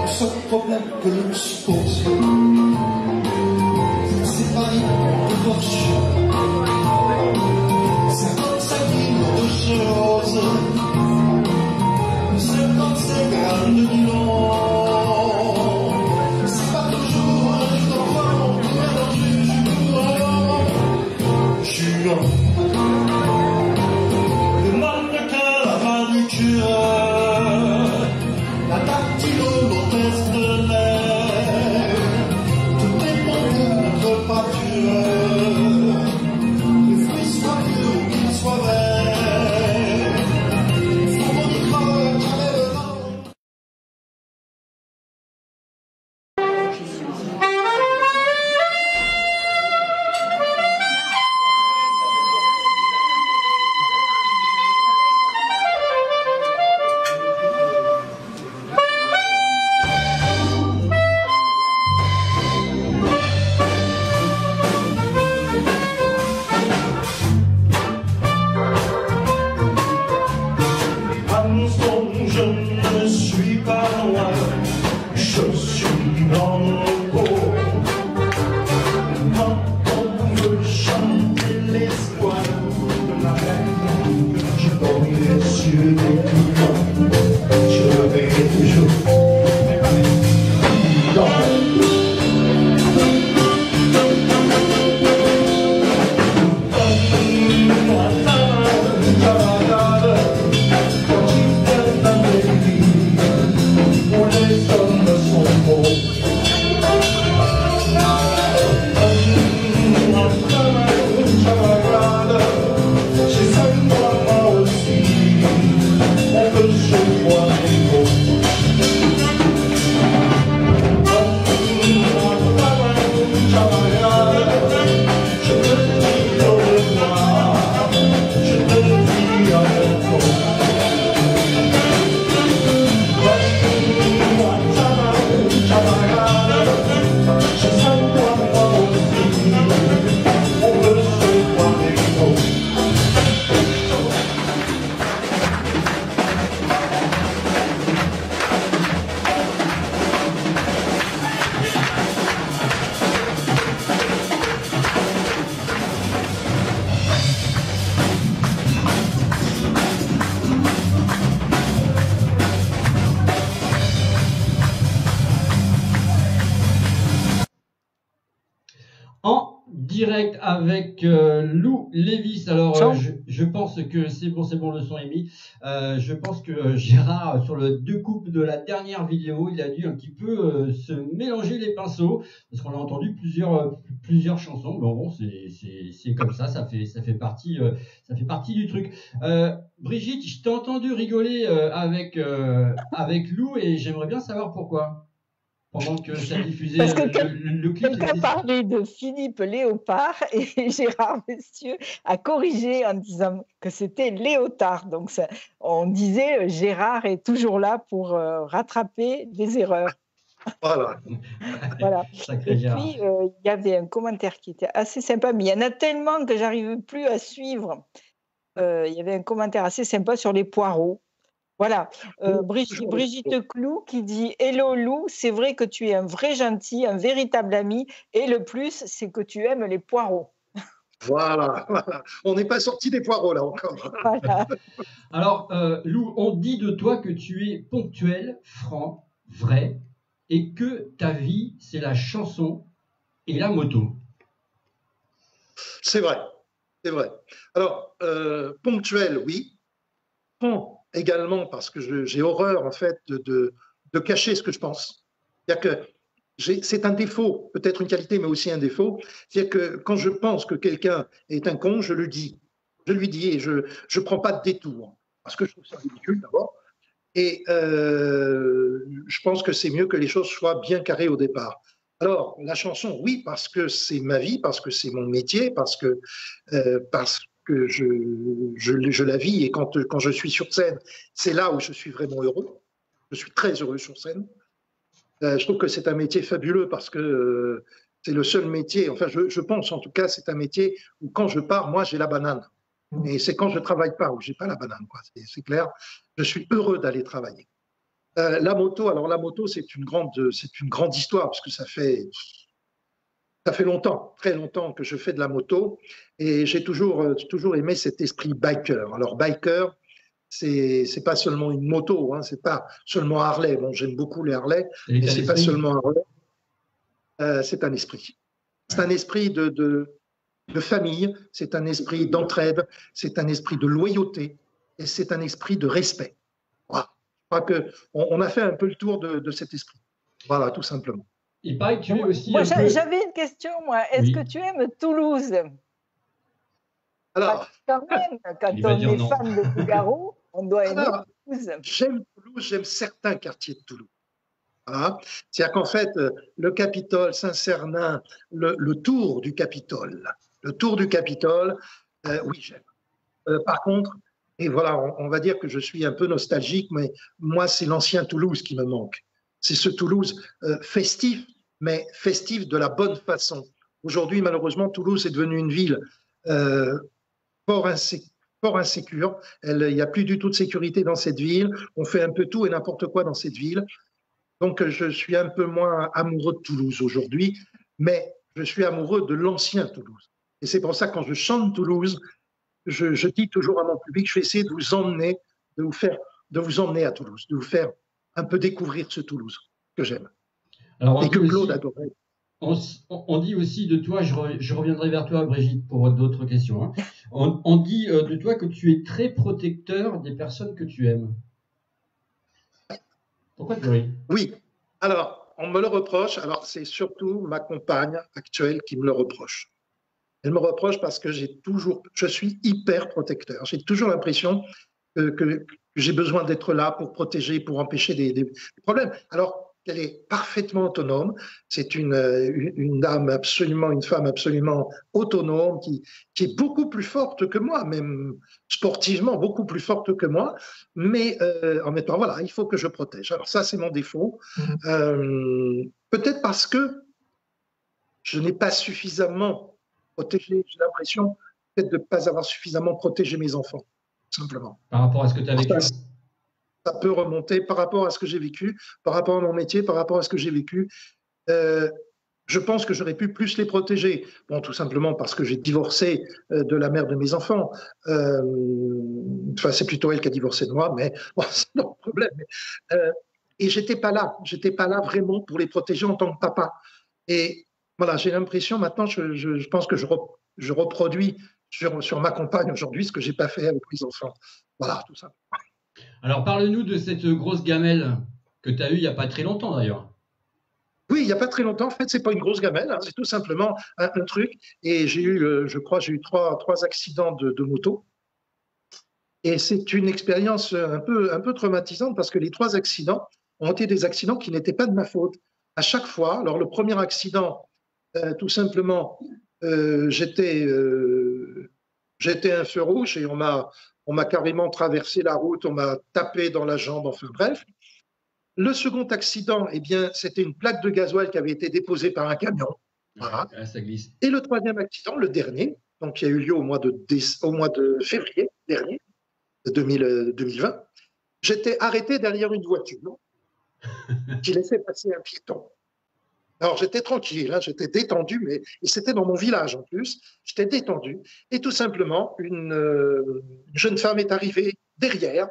Ce problème que l'on se pose, c'est Paris de Porsche, c'est comme ça qu'il de choses, c'est comme ces grains de nylon, c'est pas toujours un enfant qui a dans le jugeant. Le mannequin, la manucure, la dactylo, l'hôtesse de l'air, tout est bon pour notre pâture. direct avec Lou Lévis. Alors, je pense que c'est bon, le son est mis. Je pense que Gérard, sur le deux coupes de la dernière vidéo, il a dû un petit peu se mélanger les pinceaux, parce qu'on a entendu plusieurs chansons. Bon, c'est comme ça, ça fait partie du truc. Brigitte, je t'ai entendu rigoler avec Lou, et j'aimerais bien savoir pourquoi. Pendant que ça diffusait parce que le clip. Quelqu'un parlait de Philippe Léopard et Gérard Messieux a corrigé en disant que c'était Léotard. Donc on disait Gérard est toujours là pour rattraper des erreurs. Voilà. Voilà. Et puis il y avait un commentaire qui était assez sympa, mais il y en a tellement que j'arrive plus à suivre. Il y avait un commentaire assez sympa sur les poireaux. Voilà, Brigitte Clou qui dit « Hello Lou, c'est vrai que tu es un vrai gentil, un véritable ami, et le plus, c'est que tu aimes les poireaux. » Voilà. On n'est pas sorti des poireaux là encore. Voilà. Alors, Lou, on dit de toi que tu es ponctuel, franc, vrai, et que ta vie, c'est la chanson et la moto. C'est vrai, c'est vrai. Alors, ponctuel, oui. Franc, également, parce que j'ai horreur, en fait, de cacher ce que je pense. C'est-à-dire que c'est un défaut, peut-être une qualité, mais aussi un défaut. C'est-à-dire que quand je pense que quelqu'un est un con, je le dis. Je lui dis et je ne prends pas de détour. Parce que je trouve ça ridicule, d'abord. Et je pense que c'est mieux que les choses soient bien carrées au départ. Alors, la chanson, oui, parce que c'est ma vie, parce que c'est mon métier, parce que je la vis, et quand je suis sur scène, c'est là où je suis vraiment heureux. Je suis très heureux sur scène. Je trouve que c'est un métier fabuleux parce que c'est le seul métier, enfin je pense en tout cas, c'est un métier où quand je pars, moi j'ai la banane. Et c'est quand je ne travaille pas où j'ai pas la banane, quoi. C'est clair. Je suis heureux d'aller travailler. La moto, alors la moto, c'est une grande histoire parce que ça fait longtemps, très longtemps que je fais de la moto et j'ai toujours aimé cet esprit biker. Alors biker, c'est pas seulement une moto, hein, c'est pas seulement Harley. Bon, j'aime beaucoup les Harley, mais c'est pas seulement Harley. C'est un esprit. C'est un esprit de famille, c'est un esprit d'entraide, c'est un esprit de loyauté et c'est un esprit de respect. Voilà. Je crois qu'on a fait un peu le tour de cet esprit. Voilà, tout simplement. Il paraît que tu es aussi. Moi, j'avais une question, moi. Est-ce que tu aimes Toulouse? Alors, quand même, quand on est fan de Figaro, on doit aimer Toulouse. J'aime Toulouse, j'aime certains quartiers de Toulouse. Voilà. C'est-à-dire qu'en fait, le Capitole, Saint-Cernin, le tour du Capitole, oui, j'aime. Par contre, et voilà, on va dire que je suis un peu nostalgique, mais moi, c'est l'ancien Toulouse qui me manque. C'est ce Toulouse festif, mais festif de la bonne façon. Aujourd'hui, malheureusement, Toulouse est devenue une ville fort insécure. Il n'y a plus du tout de sécurité dans cette ville. On fait un peu tout et n'importe quoi dans cette ville. Donc, je suis un peu moins amoureux de Toulouse aujourd'hui, mais je suis amoureux de l'ancien Toulouse. Et c'est pour ça que quand je chante Toulouse, je dis toujours à mon public, je vais essayer de vous emmener, de vous emmener à Toulouse, de vous faire un peu découvrir ce Toulouse que j'aime. Et que Claude adorait. On dit aussi de toi, je reviendrai vers toi, Brigitte, pour d'autres questions. Hein. On dit de toi que tu es très protecteur des personnes que tu aimes. Pourquoi tu ris? Oui. Alors, on me le reproche. Alors, c'est surtout ma compagne actuelle qui me le reproche. Elle me reproche parce que je suis hyper protecteur. J'ai toujours l'impression que j'ai besoin d'être là pour protéger, pour empêcher des problèmes. Alors, elle est parfaitement autonome. C'est une dame absolument, une femme absolument autonome qui est beaucoup plus forte que moi, même sportivement beaucoup plus forte que moi. Mais en même temps, voilà, il faut que je protège. Alors ça, c'est mon défaut. Peut-être parce que je n'ai pas suffisamment protégé. J'ai l'impression peut-être de ne pas avoir suffisamment protégé mes enfants, simplement. Par rapport à ce que tu as vécu. Ça peut remonter par rapport à ce que j'ai vécu, par rapport à mon métier, par rapport à ce que j'ai vécu. Je pense que j'aurais pu plus les protéger. Bon, tout simplement parce que j'ai divorcé de la mère de mes enfants. Enfin, c'est plutôt elle qui a divorcé de moi, mais bon, c'est pas le problème. Et j'étais pas là vraiment pour les protéger en tant que papa. Et Voilà, j'ai l'impression maintenant, je pense que je reproduis sur ma compagne aujourd'hui ce que j'ai pas fait avec mes enfants. Voilà, tout ça. Alors, parle-nous de cette grosse gamelle que tu as eue il n'y a pas très longtemps d'ailleurs. Oui, il n'y a pas très longtemps, en fait, c'est pas une grosse gamelle, hein, c'est tout simplement un truc. Et j'ai eu, je crois, j'ai eu trois accidents de moto. Et c'est une expérience un peu traumatisante parce que les trois accidents ont été des accidents qui n'étaient pas de ma faute. À chaque fois, alors le premier accident, tout simplement, j'étais un feu rouge et on m'a carrément traversé la route, on m'a tapé dans la jambe, enfin bref. Le second accident, eh bien, c'était une plaque de gasoil qui avait été déposée par un camion. Voilà. Ouais, ça glisse. Et le troisième accident, le dernier, donc qui a eu lieu au mois de février dernier, 2020, j'étais arrêté derrière une voiture qui laissait passer un piéton. Alors j'étais tranquille, hein, j'étais détendu, mais et c'était dans mon village en plus, j'étais détendu. Et tout simplement, une jeune femme est arrivée derrière,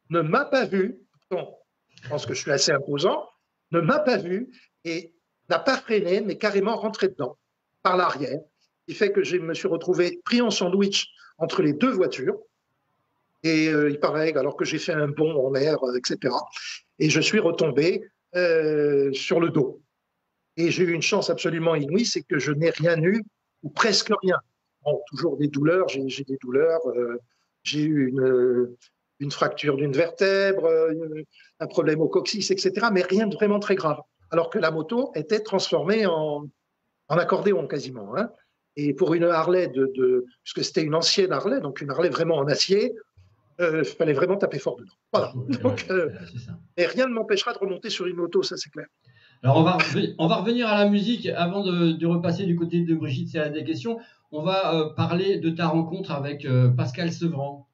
ne m'a pas vu, pourtant, je pense que je suis assez imposant, ne m'a pas vu et n'a pas freiné, mais carrément rentré dedans, par l'arrière, ce qui fait que je me suis retrouvé pris en sandwich entre les deux voitures. Et il paraît, alors que j'ai fait un bond en l'air, etc. Et je suis retombé sur le dos. Et j'ai eu une chance absolument inouïe, c'est que je n'ai rien eu, ou presque rien. Bon, toujours des douleurs, j'ai des douleurs. J'ai eu une fracture d'une vertèbre, un problème au coccyx, etc. Mais rien de vraiment très grave. Alors que la moto était transformée en accordéon quasiment. Hein. Et pour une Harley, puisque c'était une ancienne Harley, donc une Harley vraiment en acier, il fallait vraiment taper fort dedans. Voilà. Donc, et rien ne m'empêchera de remonter sur une moto, ça c'est clair. Alors on va revenir à la musique avant de repasser du côté de Brigitte si elle a des questions. On va parler de ta rencontre avec Pascal Sevran.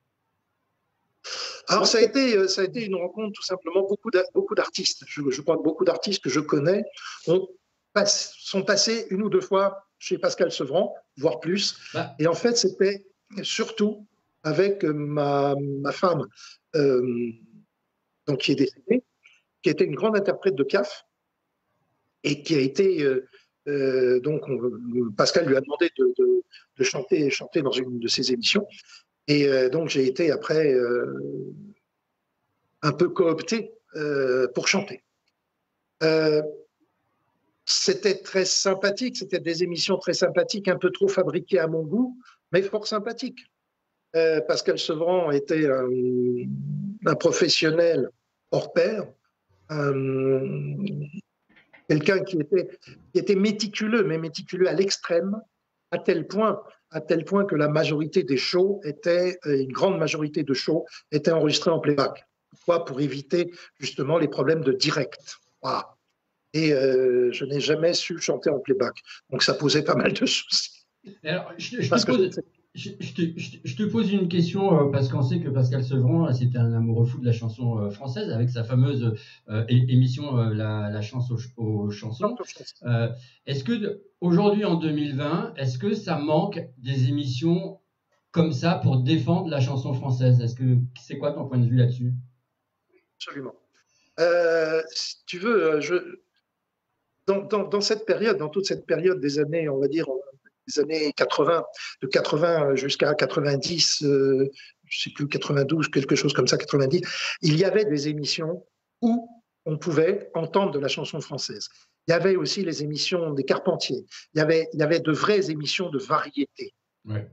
Alors ça a été une rencontre tout simplement, beaucoup d'artistes. Je crois que beaucoup d'artistes que je connais sont passés une ou deux fois chez Pascal Sevran, voire plus. Bah. Et en fait, c'était surtout avec ma femme, donc qui est décédée, qui était une grande interprète de Piaf et qui a été donc Pascal lui a demandé de chanter dans une de ses émissions et donc j'ai été après un peu coopté pour chanter. C'était très sympathique, c'était des émissions très sympathiques, un peu trop fabriquées à mon goût, mais fort sympathiques. Pascal Sevran était un professionnel hors pair, quelqu'un qui était méticuleux, mais méticuleux à l'extrême, à tel point que la majorité des shows une grande majorité de shows étaient enregistrés en playback. Pourquoi ? Pour éviter justement les problèmes de direct. Voilà. Et je n'ai jamais su chanter en playback. Donc ça posait pas mal de soucis. Alors, je te pose une question parce qu'on sait que Pascal Sevran, c'était un amoureux fou de la chanson française avec sa fameuse émission La chance aux chansons. Est-ce que aujourd'hui en 2020, est-ce que ça manque des émissions comme ça pour défendre la chanson française ? C'est quoi ton point de vue là-dessus ? Absolument. Si tu veux, dans cette période, dans toute cette période des années, on va dire, des années 80, de 80 jusqu'à 90, je ne sais plus, 92, quelque chose comme ça, 90, il y avait des émissions où on pouvait entendre de la chanson française. Il y avait aussi les émissions des Carpentiers. Il y avait de vraies émissions de variété. Ouais.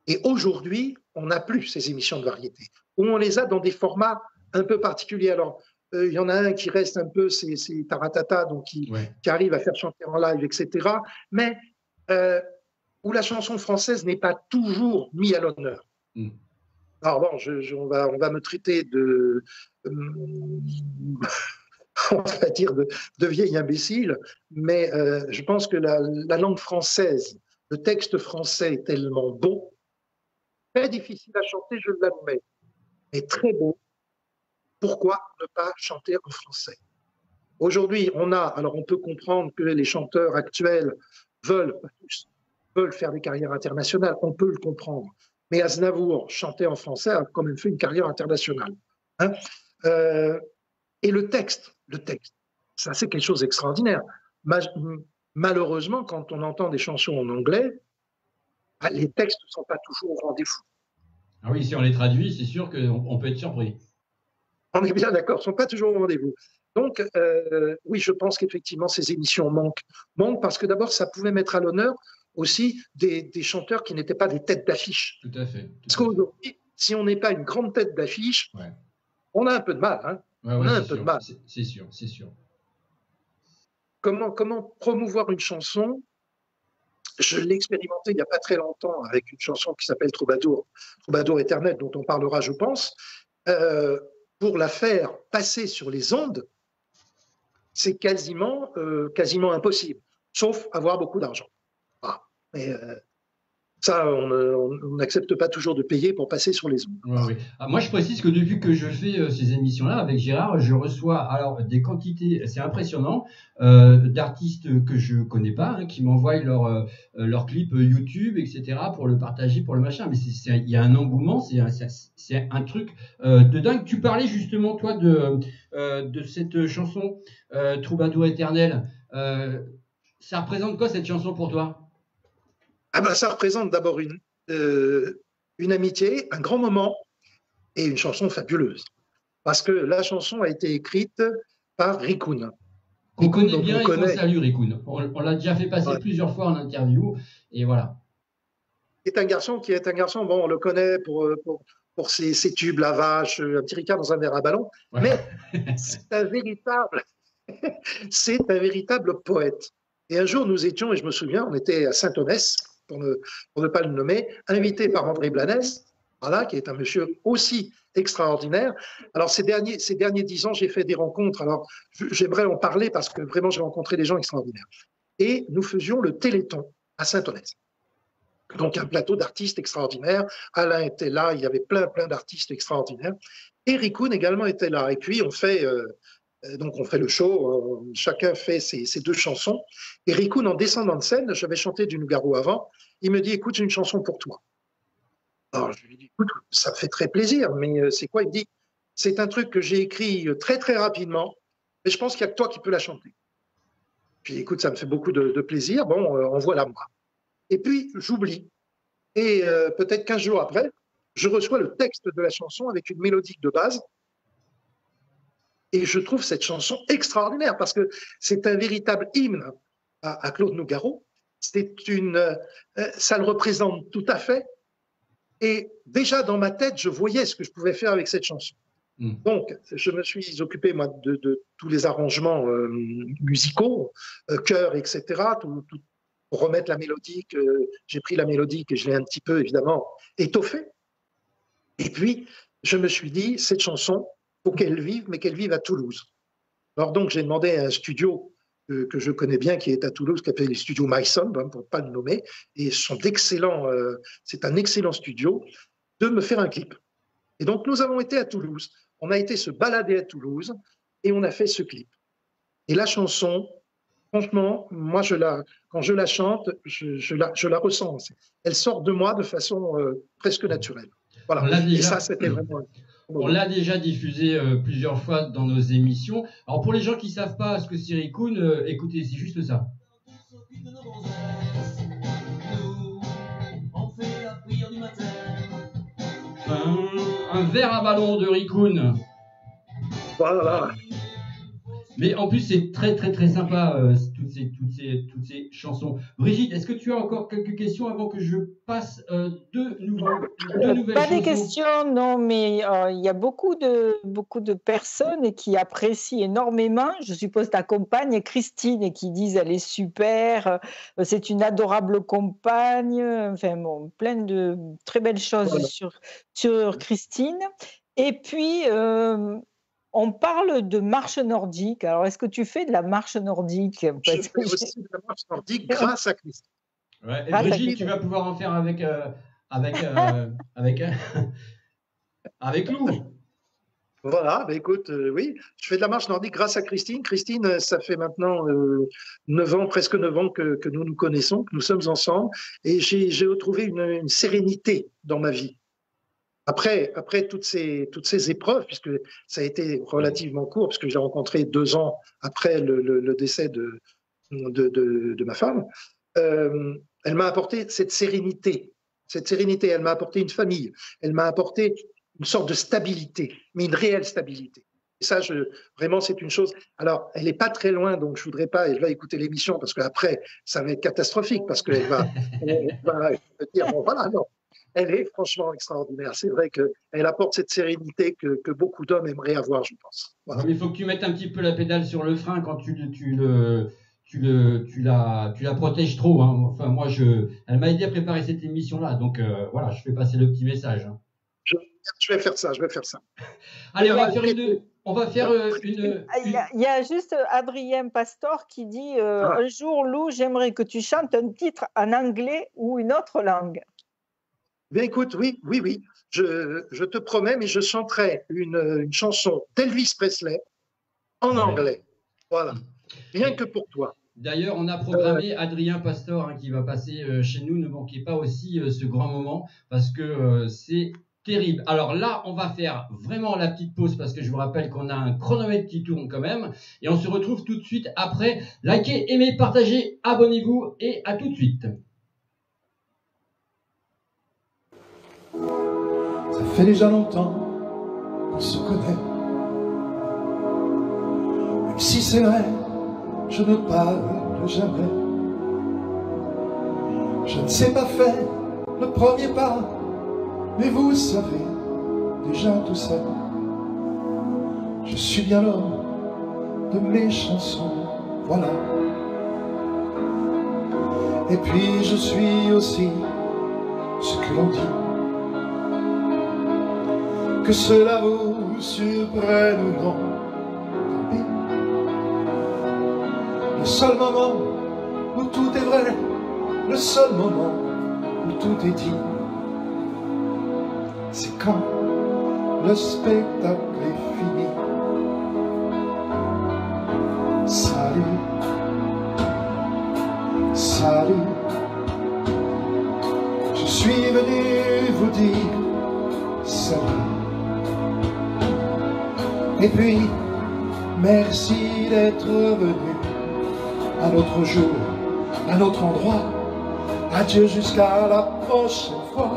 Et aujourd'hui, on n'a plus ces émissions de variété, où on les a dans des formats un peu particuliers. Alors, il y en a un qui reste un peu, c'est Taratata, donc qui arrive à faire chanter en live, etc. Mais où la chanson française n'est pas toujours mise à l'honneur. Mm. Alors bon, on va me traiter de, on va dire de vieil imbécile, mais je pense que la langue française, le texte français est tellement beau, très difficile à chanter, je l'admets, mais très beau. Pourquoi ne pas chanter en français ? Aujourd'hui, alors on peut comprendre que les chanteurs actuels veulent faire des carrières internationales, on peut le comprendre. Mais Aznavour, chanter en français, a quand même fait une carrière internationale. Hein, et le texte, ça c'est quelque chose d'extraordinaire. malheureusement, quand on entend des chansons en anglais, les textes ne sont pas toujours au rendez-vous. Ah oui, si on les traduit, c'est sûr qu'on peut être surpris. On est bien d'accord, ne sont pas toujours au rendez-vous. Donc, oui, je pense qu'effectivement, ces émissions manquent parce que d'abord, ça pouvait mettre à l'honneur aussi des chanteurs qui n'étaient pas des têtes d'affiche. Tout à fait. Parce qu'aujourd'hui, si on n'est pas une grande tête d'affiche, on a un peu de mal. Hein. On a un peu de mal. C'est sûr, c'est sûr. Comment promouvoir une chanson? Je l'ai expérimenté il n'y a pas très longtemps avec une chanson qui s'appelle Troubadour éternel, dont on parlera, je pense. Pour la faire passer sur les ondes, c'est quasiment impossible, sauf avoir beaucoup d'argent. Ah, mais ça, on n'accepte pas toujours de payer pour passer sur les ondes. Oui. Ah, moi, je précise que depuis que je fais ces émissions-là avec Gérard, je reçois alors des quantités, c'est impressionnant, d'artistes que je connais pas, hein, qui m'envoient leur clip YouTube, etc., pour le partager, pour le machin. Mais il y a un engouement, c'est un truc de dingue. Tu parlais justement, toi, de cette chanson Troubadour éternel. Ça représente quoi cette chanson pour toi? Ah ben, ça représente d'abord une amitié, un grand moment et une chanson fabuleuse. Parce que la chanson a été écrite par Rikun. Qu'on connaît bien et qu'on salue, Rikun. On l'a déjà fait passer plusieurs fois en interview, et voilà. C'est un garçon bon, on le connaît pour ses tubes, la vache, un petit Ricard dans un verre à ballon, mais c'est un véritable poète. Et un jour, nous étions, et je me souviens, on était à Saint-Onès, pour ne pas le nommer, invité par André Blanès, voilà, qui est un monsieur aussi extraordinaire. Alors, ces derniers 10 ans, j'ai fait des rencontres. Alors, j'aimerais en parler parce que vraiment, j'ai rencontré des gens extraordinaires. Et nous faisions le Téléthon à Saint-Onès. Donc, un plateau d'artistes extraordinaires. Alain était là, il y avait plein d'artistes extraordinaires. Et Rikun également était là. Et puis, on fait le show, chacun fait ses 2 chansons. Et Rikun, en descendant de scène, j'avais chanté du Nougaro avant, il me dit, écoute, j'ai une chanson pour toi. Alors, je lui dis, écoute, ça me fait très plaisir, mais c'est quoi? Il me dit, c'est un truc que j'ai écrit très, très rapidement, mais je pense qu'il n'y a que toi qui peux la chanter. Puis, écoute, ça me fait beaucoup de plaisir, bon, envoie-la moi. Et puis, j'oublie. Et peut-être 15 jours après, je reçois le texte de la chanson avec une mélodique de base. Et je trouve cette chanson extraordinaire parce que c'est un véritable hymne à Claude Nougaro. Ça le représente tout à fait. Et déjà dans ma tête, je voyais ce que je pouvais faire avec cette chanson. Donc, je me suis occupé, moi, de tous les arrangements musicaux, chœurs, etc., pour remettre la mélodique. J'ai pris la mélodique et je l'ai un petit peu, évidemment, étoffée. Et puis, je me suis dit, cette chanson, il faut qu'elle vive, mais qu'elle vive à Toulouse. Alors donc, j'ai demandé à un studio que je connais bien, qui est à Toulouse, qui s'appelle les studios MySound, pour ne pas le nommer, et c'est un excellent studio, de me faire un clip. Et donc, nous avons été à Toulouse. On a été se balader à Toulouse et on a fait ce clip. Et la chanson, franchement, moi, quand je la chante, je la ressens. Elle sort de moi de façon presque naturelle. Voilà. Et ça, c'était vraiment... On l'a déjà diffusé plusieurs fois dans nos émissions. Alors, pour les gens qui ne savent pas ce que c'est Rikun, écoutez, c'est juste ça. Un verre à ballon de Rikun. Voilà. Mais en plus, c'est très très très sympa toutes ces chansons. Brigitte, est-ce que tu as encore quelques questions avant que je passe deux nouvelles Pas chansons? des questions, non, mais il y a beaucoup de personnes qui apprécient énormément. Je suppose ta compagne Christine qui disent elle est super, c'est une adorable compagne. Enfin bon, plein de très belles choses sur Christine. Et puis on parle de marche nordique. Alors, est-ce que tu fais de la marche nordique? Je fais aussi de la marche nordique grâce à Christine. Ouais, et Brigitte, tu vas pouvoir en faire avec Lou. Voilà, bah écoute, oui, je fais de la marche nordique grâce à Christine. Christine, ça fait maintenant 9 ans, presque 9 ans que nous nous connaissons, que nous sommes ensemble, et j'ai retrouvé une sérénité dans ma vie. Après toutes ces épreuves, puisque ça a été relativement court, puisque j'ai rencontré 2 ans après le décès de de ma femme, elle m'a apporté cette sérénité. Cette sérénité, elle m'a apporté une famille, elle m'a apporté une sorte de stabilité, mais une réelle stabilité. Et ça, vraiment, c'est une chose. Alors, elle n'est pas très loin, donc je ne voudrais pas, elle va écouter l'émission, parce qu'après, ça va être catastrophique, parce qu'elle va dire, bon, voilà, non. Elle est franchement extraordinaire. C'est vrai qu'elle apporte cette sérénité que beaucoup d'hommes aimeraient avoir, je pense. Voilà. Mais il faut que tu mettes un petit peu la pédale sur le frein quand tu la protèges trop. Hein. Enfin, moi, elle m'a aidé à préparer cette émission-là. Donc, voilà, je fais passer le petit message. Hein. Je vais faire ça, je vais faire ça. Allez, on va faire une... Il y a juste Adrien Pastor qui dit un jour, Lou, j'aimerais que tu chantes un titre en anglais ou une autre langue. Bien, écoute, oui. Je te promets, mais je chanterai une chanson d'Elvis Presley en anglais. Voilà. Rien que pour toi. D'ailleurs, on a programmé Adrien Pastor qui va passer chez nous. Ne manquez pas aussi ce grand moment parce que c'est terrible. Alors là, on va faire vraiment la petite pause parce que je vous rappelle qu'on a un chronomètre qui tourne quand même. Et on se retrouve tout de suite après. Likez, aimez, partagez, abonnez-vous et à tout de suite. Ça fait déjà longtemps qu'on se connaît. Même si c'est vrai, je ne parle jamais. Je ne sais pas faire le premier pas, mais vous savez déjà tout ça. Je suis bien l'homme de mes chansons, voilà. Et puis je suis aussi ce que l'on dit. Que cela vous surprenne ou non, tant pis. Le seul moment où tout est vrai, le seul moment où tout est dit, c'est quand le spectacle est fini. Salut, salut, je suis venu vous dire salut. Et puis, merci d'être venu un autre jour, un autre endroit. Adieu jusqu'à la prochaine fois.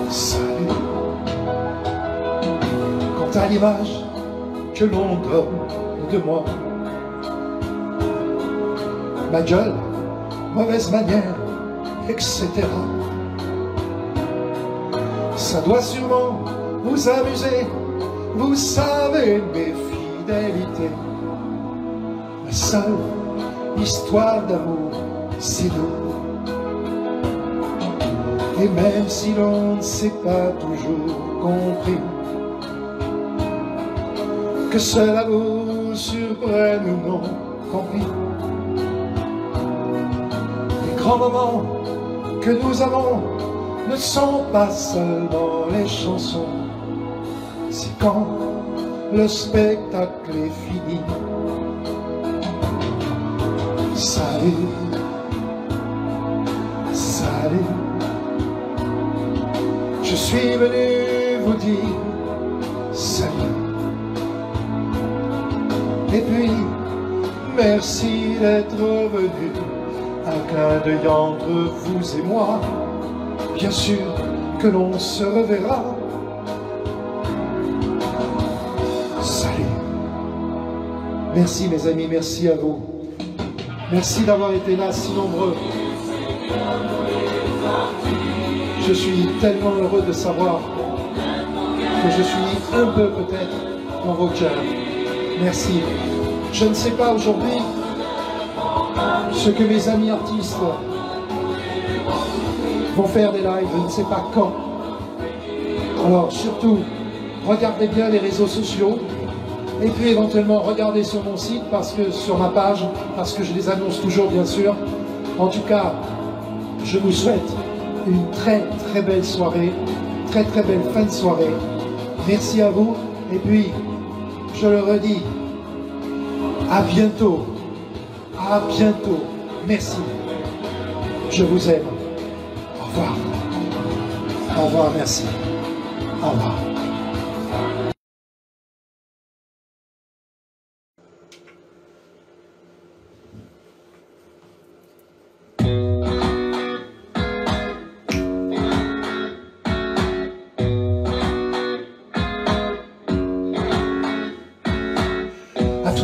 Salut. Quant à l'image que l'on donne de moi, ma gueule, mauvaise manière, etc. Ça doit sûrement vous amuser, vous savez mes fidélités. La seule histoire d'amour, c'est nous. Et même si l'on ne s'est pas toujours compris, que cela vous surprenne ou non, tant pis. Les grands moments que nous avons ne sont pas seulement les chansons. C'est quand le spectacle est fini. Salut, salut, je suis venu vous dire salut. Et puis, merci d'être venu, un clin d'œil entre vous et moi. Bien sûr que l'on se reverra. Salut. Merci mes amis, merci à vous. Merci d'avoir été là si nombreux. Je suis tellement heureux de savoir que je suis un peu peut-être dans vos cœurs. Merci. Je ne sais pas aujourd'hui ce que mes amis artistes vont faire des lives, je ne sais pas quand. Alors surtout, regardez bien les réseaux sociaux et puis éventuellement regardez sur mon site, parce que sur ma page, parce que je les annonce toujours bien sûr. En tout cas, je vous souhaite une très très belle soirée, très très belle fin de soirée. Merci à vous et puis je le redis, à bientôt, à bientôt. Merci, je vous aime. Au revoir. Au revoir, merci. Au revoir.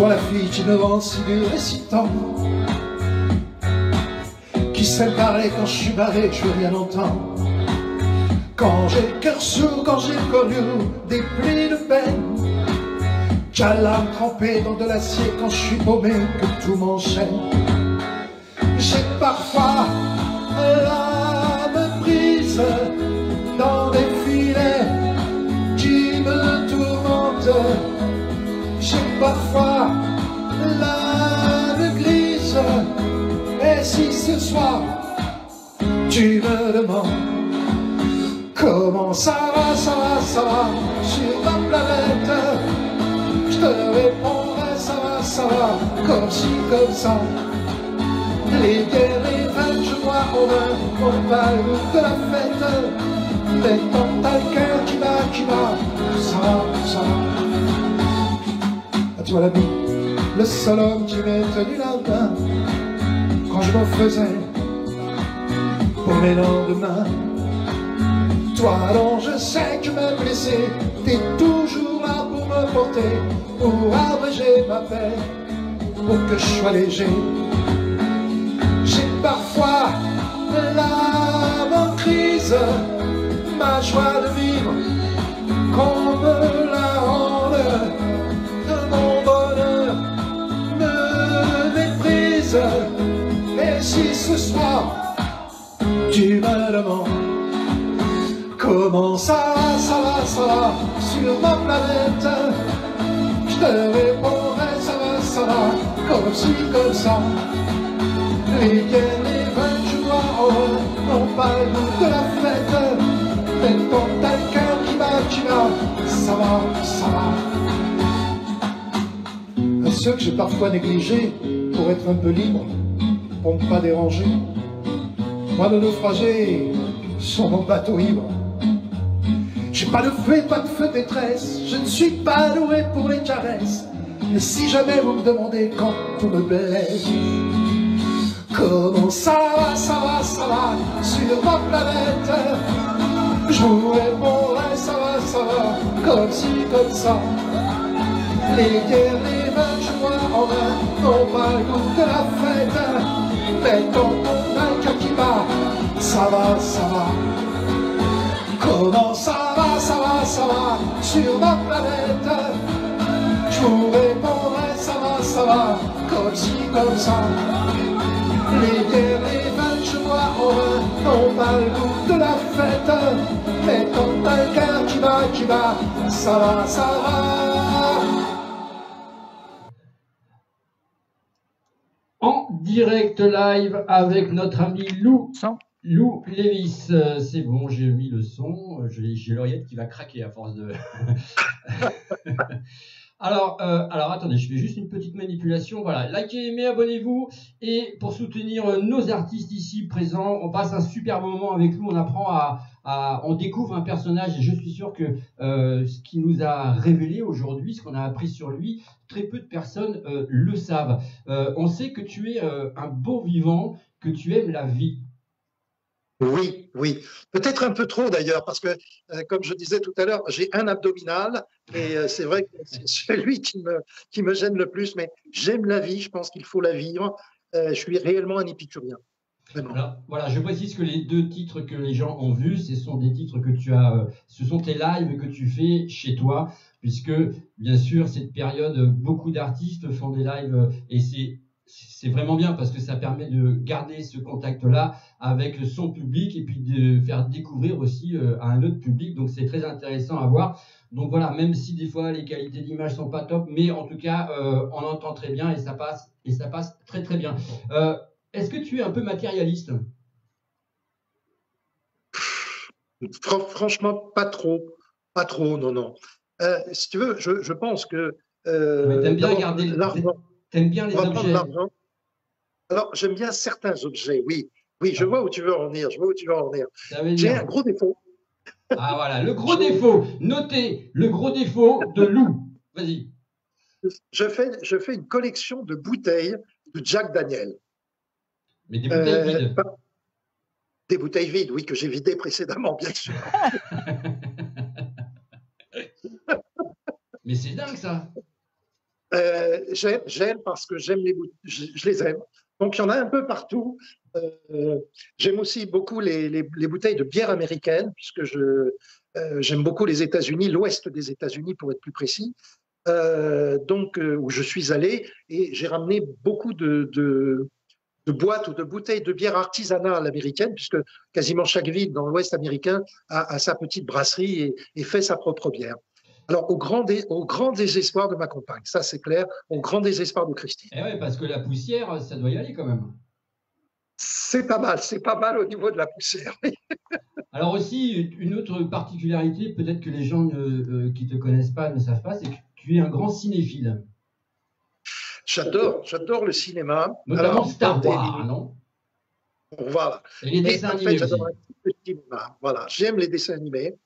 devant la fille innovante, si dure et si tendre, qui sait parler quand je suis barré, je veux rien entendre. Quand j'ai le cœur sourd, quand j'ai connu des plis de peine, j'ai l'âme trempée dans de l'acier quand je suis paumé, que tout m'enchaîne. J'ai parfois l'âme prise dans des filets qui me tourmentent. J'ai parfois l'âme grise. Et si ce soir tu me demandes comment ça va sur ma planète, je te répondrai ça va, comme ci, comme ça. Les guerres, les vagues, je vois en vain, on parle de la fête. Mais quand t'as le cœur qui bat, ça va. À toi l'ami, le seul homme qui m'ait tenu la main quand je me faisais pour mes lendemains. Toi dont je sais que tu m'as blessé, t'es toujours là pour me porter, pour abréger ma peine, pour que je sois léger. J'ai parfois l'âme en crise, ma joie de vivre, qu'on me la rende, que mon bonheur me méprise. Et si ce soir tu me demandes comment ça va sur ma planète, je te répondrai ça va, comme ci, comme ça. Les guerres, les vagues, je vois on parle de la fête. Mais quand t'as le cœur qui bat, ça va. À ceux que j'ai parfois négligés pour être un peu libre, pour ne pas déranger, moi le naufragé sur mon bateau ivre. J'ai pas de feu détresse, je ne suis pas doué pour les caresses. Mais si jamais vous me demandez quand tout me blesse, comment ça va sur ma planète, je vous répondrai ça va, comme ci, comme ça. Les guerres, les vagues, je vois en vain, on parle de la fête. Mais quand on a le cœur qui bat, ça va. Comment ça va sur ma planète, je vous répondrai ça va, comme ci, comme ça. Les guerres, les vagues, je vois en vain, on parle de la fête. Mais quand t'as le cœur qui bat, ça va. En direct live avec notre ami Lou Lévis. C'est bon, j'ai mis le son. J'ai l'oreillette qui va craquer à force de... Alors, attendez, je fais juste une petite manipulation. Voilà, likez, aimez, abonnez-vous. Et pour soutenir nos artistes ici présents, on passe un super moment avec nous. On apprend on découvre un personnage et je suis sûr que ce qu'il nous a révélé aujourd'hui, ce qu'on a appris sur lui, très peu de personnes le savent. On sait que tu es un bon vivant, que tu aimes la vie. Oui. Peut-être un peu trop d'ailleurs, parce que, comme je disais tout à l'heure, j'ai un abdominal et c'est vrai que c'est celui qui me gêne le plus, mais j'aime la vie, je pense qu'il faut la vivre. Je suis réellement un épicurien. Alors, voilà, je précise que les deux titres que les gens ont vus, ce sont des titres que tu as, ce sont tes lives que tu fais chez toi, puisque, bien sûr, cette période, beaucoup d'artistes font des lives et c'est vraiment bien parce que ça permet de garder ce contact-là avec son public et puis de faire découvrir aussi à un autre public. Donc, c'est très intéressant à voir. Donc, voilà, même si des fois les qualités d'image sont pas top, mais en tout cas, on entend très bien et ça passe très, très bien. Est-ce que tu es un peu matérialiste? Franchement, pas trop, non. Si tu veux, je pense que t'aimes bien garder l'argent. T'aimes bien les objets? Alors, j'aime bien certains objets, oui. Oui, je vois où tu veux en venir. J'ai un gros défaut. Ah voilà, le gros défaut. Notez le gros défaut de Lou. Vas-y. Je fais une collection de bouteilles de Jack Daniel. Mais des bouteilles vides. Des bouteilles vides, oui, que j'ai vidées précédemment, bien sûr. Mais c'est dingue ça. J'aime parce que je les aime. Donc il y en a un peu partout. J'aime aussi beaucoup les bouteilles de bière américaine, puisque j'aime beaucoup les États-Unis, l'ouest des États-Unis pour être plus précis. Où je suis allé et j'ai ramené beaucoup de boîtes ou de bouteilles de bière artisanale américaine, puisque quasiment chaque ville dans l'ouest américain a sa petite brasserie et fait sa propre bière. Alors, au grand désespoir de ma compagne, ça c'est clair, au grand désespoir de Christine. Eh oui, parce que la poussière, ça doit y aller quand même. C'est pas mal au niveau de la poussière. Alors aussi, une autre particularité, peut-être que les gens qui ne te connaissent pas ne savent pas, c'est que tu es un grand cinéphile. J'adore le cinéma. Notamment Star Wars, non? Voilà. Et les dessins animés aussi. J'adore le cinéma. Voilà. J'aime les dessins animés.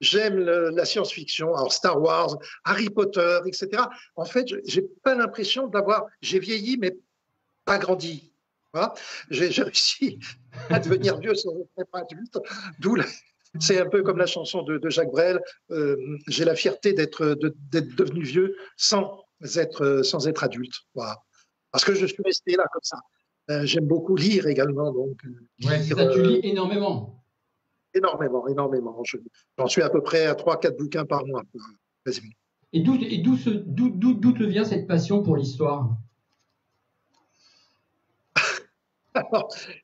J'aime la science-fiction, alors Star Wars, Harry Potter, etc. En fait, j'ai pas l'impression d'avoir... J'ai vieilli, mais pas grandi. Voilà. J'ai réussi à devenir vieux sans être adulte. C'est un peu comme la chanson de Jacques Brel. J'ai la fierté d'être devenu vieux sans être adulte. Voilà. Parce que je suis resté là comme ça. J'aime beaucoup lire également. Donc, ouais, ça, tu lis énormément. Énormément. J'en suis à peu près à 3-4 bouquins par mois. Et d'où te vient cette passion pour l'histoire?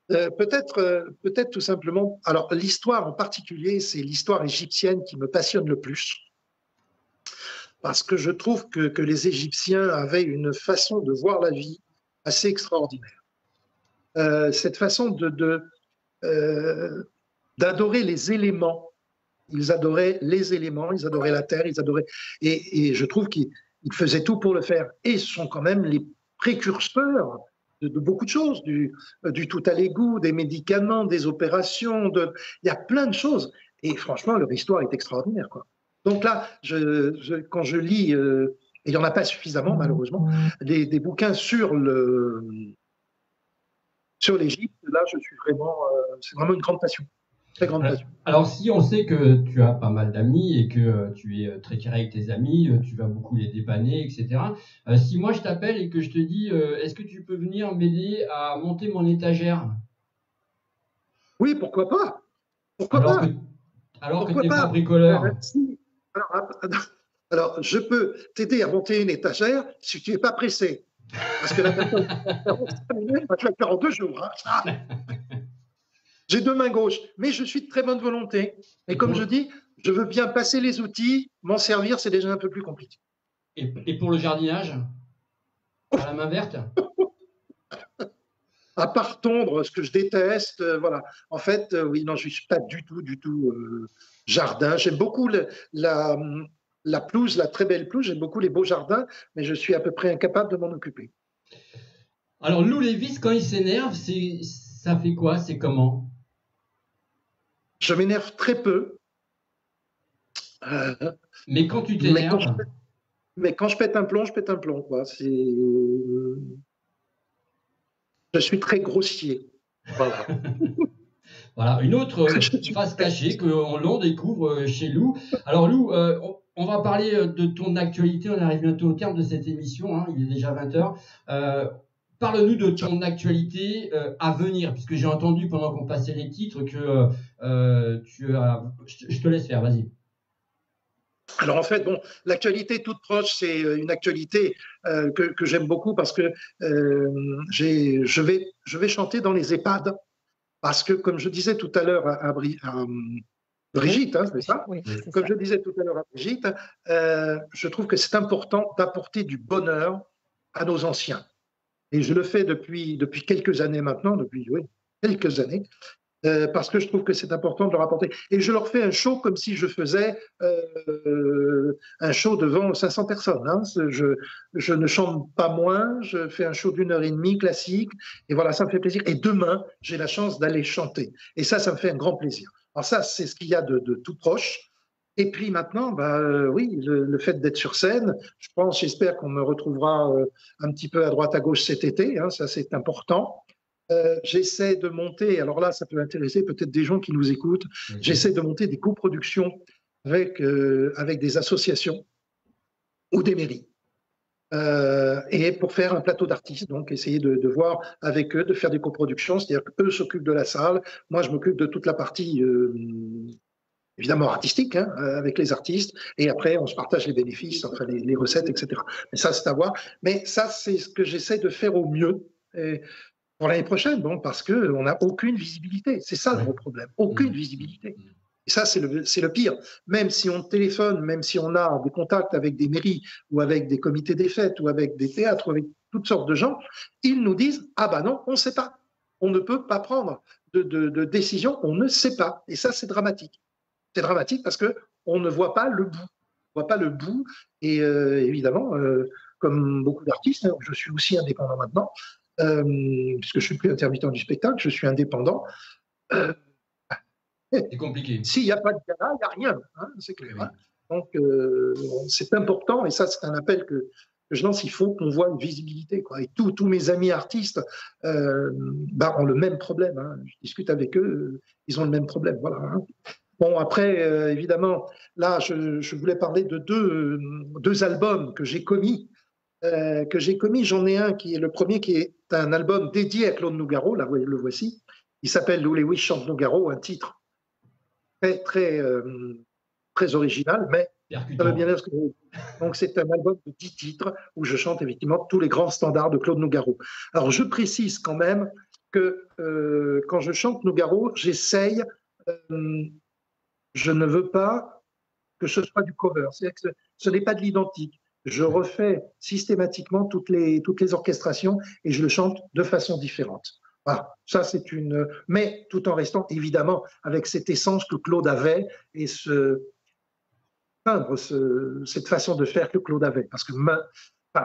Peut-être tout simplement. Alors, l'histoire en particulier, c'est l'histoire égyptienne qui me passionne le plus. Parce que je trouve que les Égyptiens avaient une façon de voir la vie assez extraordinaire. Cette façon d'adorer les éléments. Ils adoraient les éléments, ils adoraient la terre, et je trouve qu'ils faisaient tout pour le faire. Et ce sont quand même les précurseurs de beaucoup de choses, du tout à l'égout, des médicaments, des opérations, il y a plein de choses. Et franchement, leur histoire est extraordinaire, quoi. Donc là, quand je lis, et il n'y en a pas suffisamment malheureusement, des bouquins sur l'Égypte, là, c'est vraiment une grande passion. Très grande passion. Alors, si on sait que tu as pas mal d'amis et que tu es très carré avec tes amis, tu vas beaucoup les dépanner, etc. Si moi je t'appelle et que je te dis, est-ce que tu peux venir m'aider à monter mon étagère? Oui, pourquoi pas? Alors que tu es pas bricoleur. Si. Alors, je peux t'aider à monter une étagère si tu n'es pas pressé. Parce que la personne tu vas le faire en 2 jours. Hein. J'ai 2 mains gauches, mais je suis de très bonne volonté. Et comme je dis, je veux bien passer les outils, m'en servir, c'est déjà un peu plus compliqué. Et pour le jardinage, à la main verte? À part tondre, ce que je déteste, voilà. En fait, oui, non, je ne suis pas du tout jardin. J'aime beaucoup la pelouse, la très belle pelouse. J'aime beaucoup les beaux jardins, mais je suis à peu près incapable de m'en occuper. Alors, Lou Lévis, quand il s'énerve, ça fait quoi? C'est comment? Je m'énerve très peu. Mais quand tu t'énerves... Mais quand je pète un plomb, je pète un plomb, quoi. Je suis très grossier. Voilà. Voilà, une autre face cachée que l'on découvre chez Lou. Alors Lou, on va parler de ton actualité. On arrive bientôt au terme de cette émission. Hein, il est déjà 20h. Parle-nous de ton actualité à venir, puisque j'ai entendu pendant qu'on passait les titres que tu as... Je te laisse faire, vas-y. Alors en fait, bon, l'actualité toute proche, c'est une actualité que j'aime beaucoup parce que je vais chanter dans les EHPAD parce que, comme je disais tout à l'heure à Brigitte, hein, c'est ça? Oui, comme je disais tout à l'heure à Brigitte, je trouve que c'est important d'apporter du bonheur à nos anciens. Et je le fais depuis quelques années maintenant, quelques années. Parce que je trouve que c'est important de leur apporter. Et je leur fais un show comme si je faisais un show devant 500 personnes. Hein. Je ne chante pas moins, je fais un show d'1h30 classique, et voilà, ça me fait plaisir. Et demain, j'ai la chance d'aller chanter. Et ça me fait un grand plaisir. Alors ça, c'est ce qu'il y a de tout proche. Et puis maintenant, oui, le fait d'être sur scène, j'espère qu'on me retrouvera un petit peu à droite à gauche cet été, hein, ça c'est important. J'essaie de monter, alors là, ça peut intéresser peut-être des gens qui nous écoutent, j'essaie de monter des coproductions avec des associations ou des mairies. et pour faire un plateau d'artistes, donc essayer de voir avec eux, de faire des coproductions, c'est-à-dire qu'eux s'occupent de la salle, moi je m'occupe de toute la partie évidemment artistique, hein, avec les artistes, et après on se partage les bénéfices, enfin les recettes, etc. Mais ça c'est à voir. Mais ça c'est ce que j'essaie de faire au mieux. Et pour l'année prochaine, bon, parce qu'on n'a aucune visibilité. C'est ça le gros problème, aucune visibilité. Et ça, c'est le pire. Même si on téléphone, même si on a des contacts avec des mairies ou avec des comités des fêtes ou avec des théâtres ou avec toutes sortes de gens, ils nous disent « Ah ben non, on ne sait pas. On ne peut pas prendre de décision, on ne sait pas. » Et ça, c'est dramatique. C'est dramatique parce qu'on ne voit pas le bout. On ne voit pas le bout. Et évidemment, comme beaucoup d'artistes, hein, je suis aussi indépendant maintenant, puisque je ne suis plus intermittent du spectacle, je suis indépendant. C'est compliqué. S'il n'y a pas de gala, il n'y a rien, hein, c'est clair. Oui. Hein. Donc, c'est important, et ça, c'est un appel que je lance, il faut qu'on voit une visibilité. Quoi. Et tous mes amis artistes ont le même problème. Hein. Je discute avec eux, ils ont le même problème. Voilà, hein. Bon, après, évidemment, là, je voulais parler de deux albums que j'ai commis. J'en ai un qui est le premier, qui est un album dédié à Claude Nougaro, là, le voici. Il s'appelle Lou Lewis chante Nougaro, un titre très original, mais ça veut bien dire ce que je veux dire. Donc c'est un album de 10 titres où je chante effectivement tous les grands standards de Claude Nougaro. Alors je précise quand même que quand je chante Nougaro, j'essaye, je ne veux pas que ce soit du cover, c'est-à-dire que ce n'est pas de l'identique. Je refais systématiquement toutes les orchestrations et je le chante de façon différente. Voilà, ça c'est une. Mais tout en restant évidemment avec cette essence que Claude avait et cette façon de faire que Claude avait. Parce que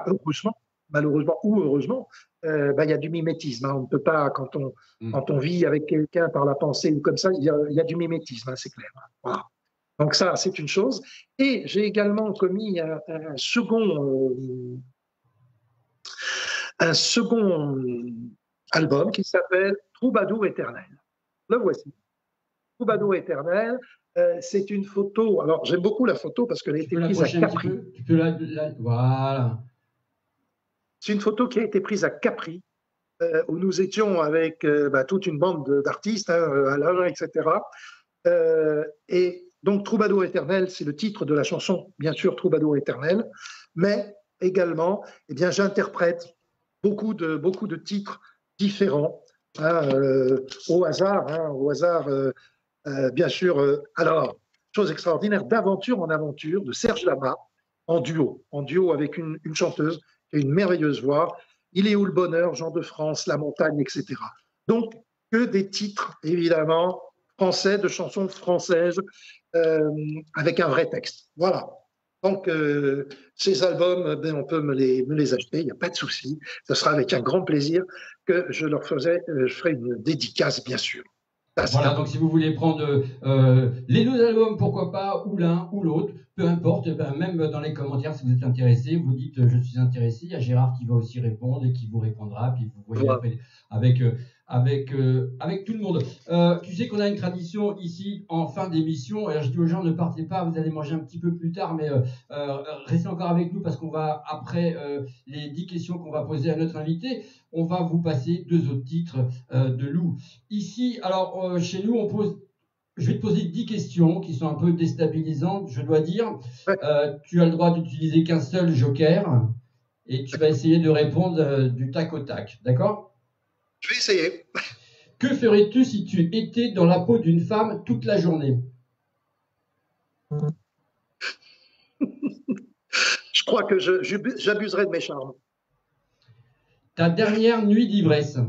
heureusement, malheureusement ou heureusement, il y a du mimétisme. Hein. On ne peut pas, quand on vit avec quelqu'un par la pensée ou comme ça, il y a du mimétisme, hein, c'est clair. Voilà. Donc ça, c'est une chose. Et j'ai également commis un second album qui s'appelle Troubadour éternel. Le voici. Troubadour éternel, c'est une photo. Alors, j'aime beaucoup la photo parce qu'elle a été prise à Capri. Voilà. C'est une photo qui a été prise à Capri, où nous étions avec toute une bande d'artistes, hein, Alain, etc. Et donc, Troubadour éternel, c'est le titre de la chanson, bien sûr, Troubadour éternel, mais également, eh bien, j'interprète beaucoup de titres différents, hein, au hasard, bien sûr. Alors, chose extraordinaire, d'aventure en aventure, de Serge Lama, en duo avec une chanteuse qui a une merveilleuse voix. Il est où le bonheur, Jean de France, La montagne, etc. Donc, que des titres, évidemment, français, de chansons françaises, avec un vrai texte. Voilà. Donc, ces albums, on peut me les acheter, il n'y a pas de souci. Ce sera avec un grand plaisir que je ferai une dédicace, bien sûr. Voilà, donc si vous voulez prendre les deux albums, pourquoi pas, ou l'un ou l'autre, peu importe, même dans les commentaires, si vous êtes intéressé, vous dites je suis intéressé. Il y a Gérard qui va aussi répondre et qui vous répondra, puis vous voyez après avec tout le monde. Tu sais qu'on a une tradition ici en fin d'émission. Alors je dis aux gens ne partez pas, vous allez manger un petit peu plus tard, mais restez encore avec nous parce qu'on va après les 10 questions qu'on va poser à notre invité, on va vous passer 2 autres titres de Lou. Ici, alors chez nous, je vais te poser 10 questions qui sont un peu déstabilisantes, je dois dire. Tu as le droit d'utiliser qu'un seul joker et tu vas essayer de répondre du tac au tac, d'accord ? Je vais essayer. Que ferais-tu si tu étais dans la peau d'une femme toute la journée ? Je crois que j'abuserais de mes charmes. Ta dernière nuit d'ivresse ?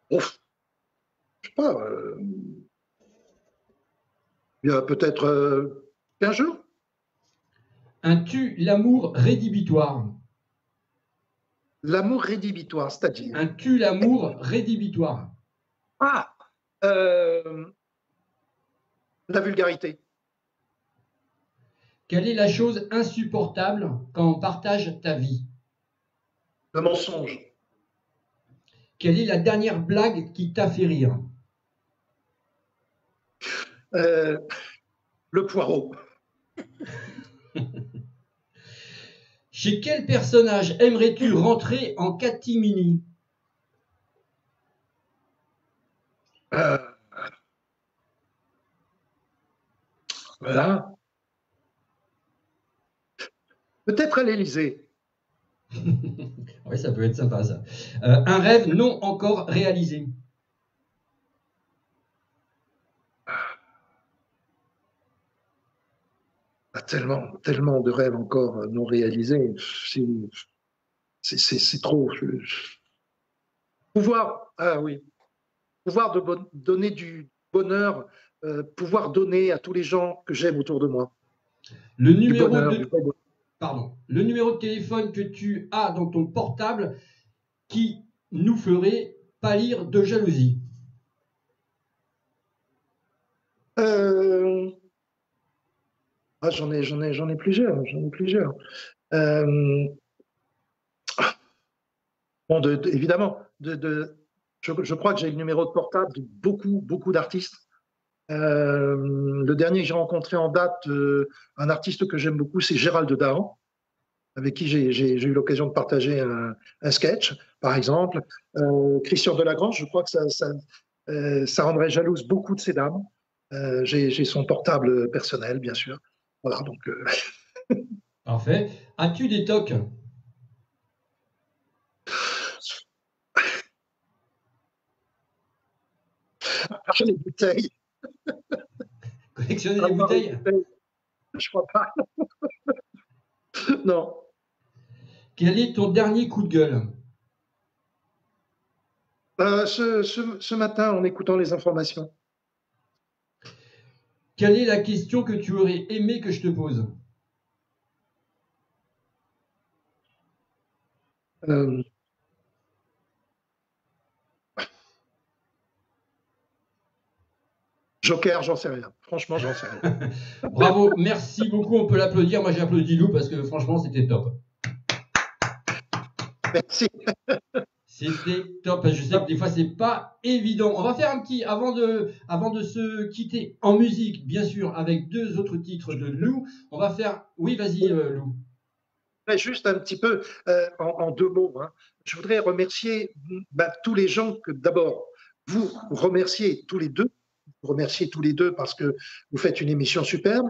Ouf. Je sais pas. Il y a peut-être 15 jours. Un tu l'amour rédhibitoire ? L'amour rédhibitoire, c'est-à-dire un tue l'amour rédhibitoire. Ah, la vulgarité. Quelle est la chose insupportable quand on partage ta vie? Le mensonge. Quelle est la dernière blague qui t'a fait rire? Le poireau. Chez quel personnage aimerais-tu rentrer en catimini? Euh, voilà. Peut-être à l'Élysée. Oui, ça peut être sympa, ça. Un rêve non encore réalisé. Tellement de rêves encore non réalisés. C'est trop. Pouvoir, ah oui, pouvoir donner du bonheur, pouvoir donner à tous les gens que j'aime autour de moi. Le Du numéro bonheur, de, du bonheur. pardon, le numéro de téléphone que tu as dans ton portable qui nous ferait pâlir de jalousie. Euh, j'en ai plusieurs, j'en ai plusieurs. Euh, bon, évidemment, je crois que j'ai le numéro de portable de beaucoup d'artistes. Le dernier que j'ai rencontré en date, un artiste que j'aime beaucoup, c'est Gérald Dahan, avec qui j'ai eu l'occasion de partager un sketch, par exemple. Christian Delagrange, je crois que ça rendrait jalouse beaucoup de ces dames. J'ai son portable personnel, bien sûr. Voilà, donc. Parfait. As-tu des tocs? Chercher les bouteilles. Collectionner les bouteilles? Je crois pas. Non. Quel est ton dernier coup de gueule? Ce matin, en écoutant les informations. Quelle est la question que tu aurais aimé que je te pose? Euh, Joker, j'en sais rien. Franchement, j'en sais rien. Bravo, merci beaucoup. On peut l'applaudir. Moi, j'ai applaudi Lou parce que franchement, c'était top. Merci. C'était top. Je sais que des fois, c'est pas évident. On va faire un petit, avant de se quitter en musique, bien sûr, avec deux autres titres de Lou. On va faire. Oui, vas-y, Lou. Juste un petit peu, en deux mots, hein. Je voudrais remercier tous les gens que, d'abord, vous remerciez tous les deux. Vous remerciez tous les deux parce que vous faites une émission superbe.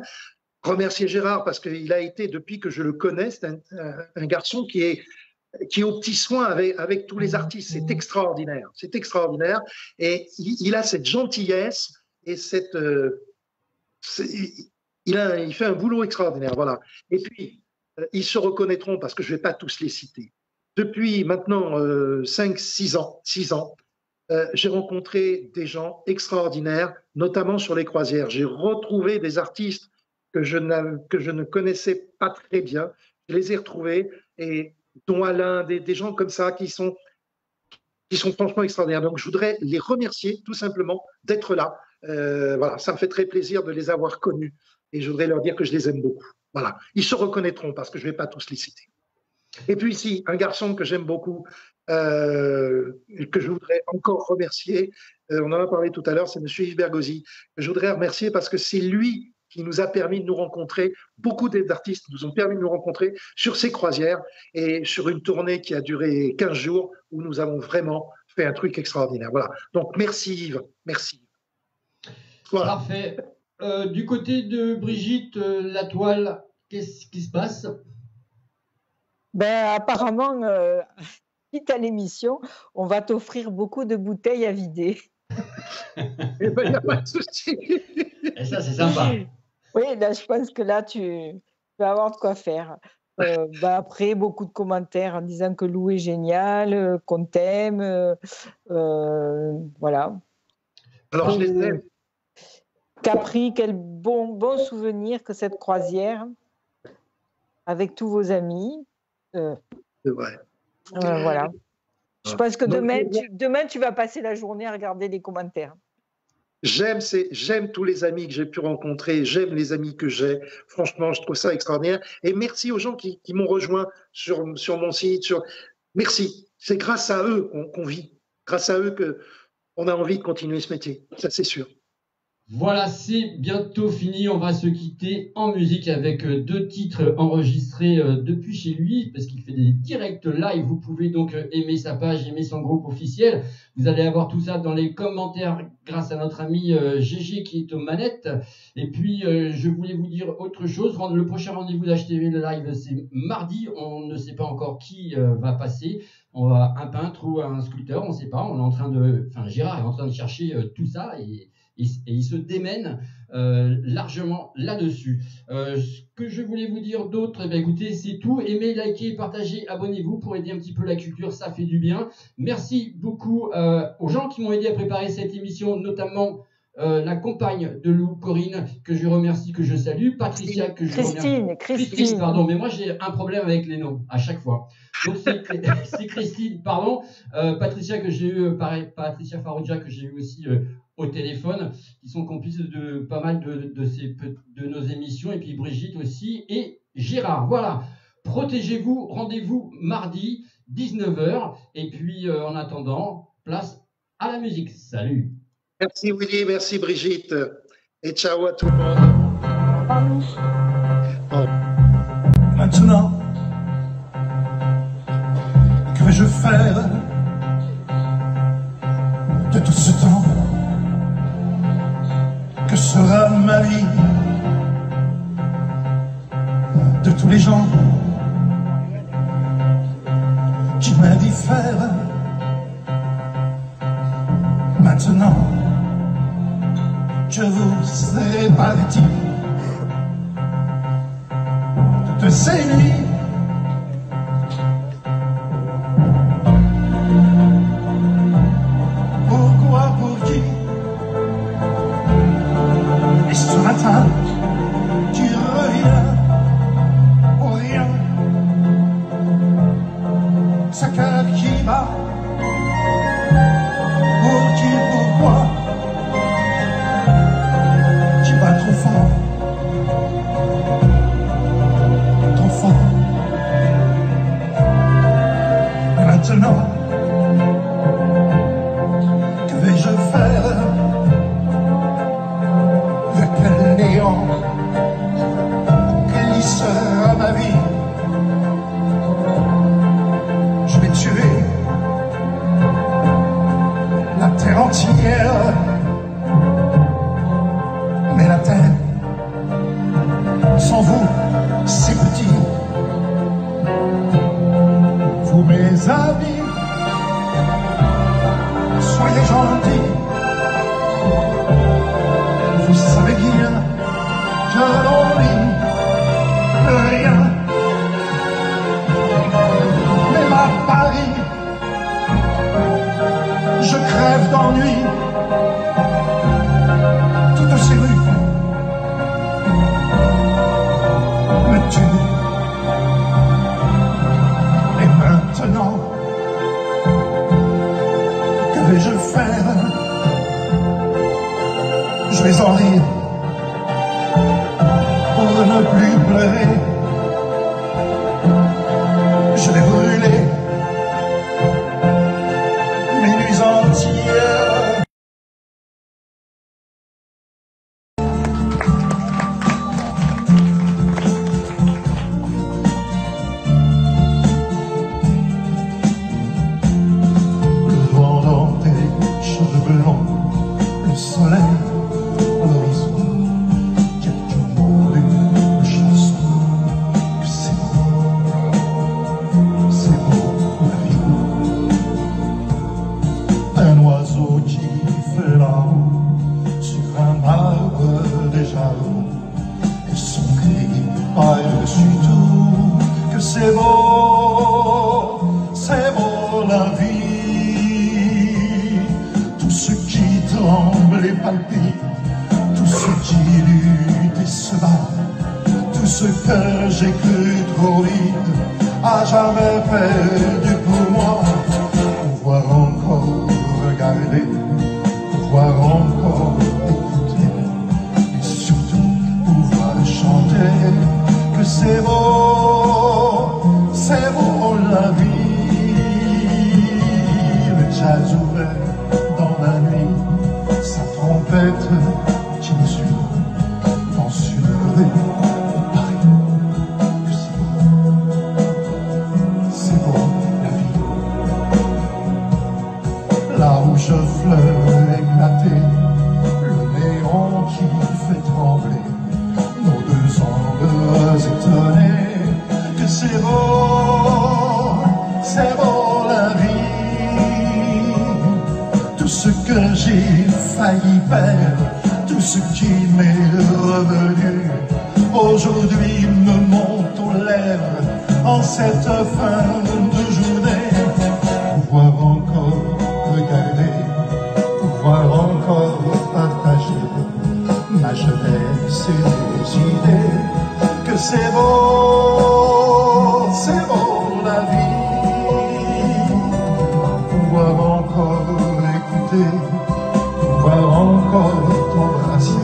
Remercier Gérard parce qu'il a été, depuis que je le connais, c'est un garçon qui est aux petits soins avec tous les artistes. C'est extraordinaire. C'est extraordinaire. Et il a cette gentillesse et il fait un boulot extraordinaire. Voilà. Et puis, ils se reconnaîtront parce que je ne vais pas tous les citer. Depuis maintenant 5-6 ans, 6 ans, j'ai rencontré des gens extraordinaires, notamment sur les croisières. J'ai retrouvé des artistes que je ne connaissais pas très bien. Je les ai retrouvés, et dont Alain, des gens comme ça qui sont franchement extraordinaires. Donc, je voudrais les remercier tout simplement d'être là. Voilà, ça me fait très plaisir de les avoir connus et je voudrais leur dire que je les aime beaucoup. Voilà, ils se reconnaîtront parce que je ne vais pas tous les citer. Et puis ici, un garçon que j'aime beaucoup, que je voudrais encore remercier, on en a parlé tout à l'heure, c'est M. Yves Bergozzi, que je voudrais remercier parce que c'est lui qui nous a permis de nous rencontrer. Beaucoup d'artistes nous ont permis de nous rencontrer sur ces croisières et sur une tournée qui a duré 15 jours où nous avons vraiment fait un truc extraordinaire. Voilà. Donc merci Yves, merci. Voilà. Parfait. Du côté de Brigitte, la toile, qu'est-ce qui se passe? Apparemment, quitte à l'émission, on va t'offrir beaucoup de bouteilles à vider. Eh ben, il n'y a pas de souci. Et ça, c'est sympa. Oui, là, je pense que là, tu vas avoir de quoi faire. Après, beaucoup de commentaires en disant que Lou est génial, qu'on t'aime. Voilà. Alors, je les aime. Capri, quel bon souvenir que cette croisière avec tous vos amis. C'est vrai. Voilà. Je pense que demain, tu vas passer la journée à regarder les commentaires. J'aime tous les amis que j'ai pu rencontrer, j'aime les amis que j'ai. Franchement, je trouve ça extraordinaire. Et merci aux gens qui m'ont rejoint sur mon site. Merci. C'est grâce à eux qu'on vit. Grâce à eux qu'on a envie de continuer ce métier. Ça, c'est sûr. Voilà, c'est bientôt fini. On va se quitter en musique avec 2 titres enregistrés depuis chez lui, parce qu'il fait des directs live. Vous pouvez donc aimer sa page, aimer son groupe officiel. Vous allez avoir tout ça dans les commentaires grâce à notre ami GG qui est aux manettes. Et puis, je voulais vous dire autre chose. Le prochain rendez-vous d'HTV le live, c'est mardi. On ne sait pas encore qui va passer. On va un peintre ou un sculpteur, on ne sait pas. On est en train de, enfin, Gérard est en train de chercher tout ça et il se démène largement là-dessus. Ce que je voulais vous dire d'autre, écoutez, c'est tout. Aimez, likez, partagez, abonnez-vous pour aider un petit peu la culture, ça fait du bien. Merci beaucoup aux gens qui m'ont aidé à préparer cette émission, notamment la compagne de Lou, Corinne, que je remercie, que je salue, Patricia, que je remercie. Christine, pardon, mais moi j'ai un problème avec les noms à chaque fois. Donc c'est Christine, pardon. Patricia que j'ai eu, pareil, Patricia Farrugia que j'ai eu aussi au téléphone, qui sont complices de pas mal de nos émissions, et puis Brigitte aussi, et Gérard. Voilà, protégez-vous, rendez-vous mardi, 19h, et puis en attendant, place à la musique. Salut. Merci Willy, merci Brigitte, et ciao à tout le monde. Maintenant, que vais-je faire de tout ce temps? Que sera ma vie de tous les gens qui m'a dit faire? Maintenant, je vous ai parti de ces nuits. Pourquoi, pour qui? Et ce matin, tu reviens pour rien. Ce cœur qui bat, pour qui, pourquoi? Qui bat trop fort, trop fort. Et maintenant, que vais-je faire? Vers quel néant glissera ma vie? Je vais tuer la terre entière, mais la terre, sans vous, c'est petit. Vous, mes amis, soyez gentils. Vous savez bien, je n'oublie rien. Même à Paris, je crève d'ennui. Toutes ces rues me tuent. Et maintenant, que vais-je faire? Je vais en rire pour ne plus pleurer. Je vais brûler mes nuits entières. Le vent dans tes cheveux blancs, le soleil à l'horizon, quelques mots d'une chanson. Que c'est beau la vie. Un oiseau qui fait la roue sur un arbre déjà haut, et son cri par-dessus tout. Que c'est beau la vie. Tout ce qui tremble et palpite, tout ce qui lutte et se bat, tout ce que j'ai cru trop vite a jamais perdu pour moi. Pouvoir encore regarder, pouvoir encore écouter, et surtout pouvoir chanter. Que c'est beau la vie. Le jazz ouvert dans la nuit, sa trompette qui éclater, le néon qui fait trembler nos deux ombres étonnées, que c'est beau la vie, tout ce que j'ai failli perdre, tout ce qui m'est revenu, aujourd'hui me monte aux lèvres en cette fin de journée. Pouvoir encore regarder, pouvoir encore partager ma jeunesse et mes idées, que c'est beau la vie. Pouvoir encore écouter, pouvoir encore t'embrasser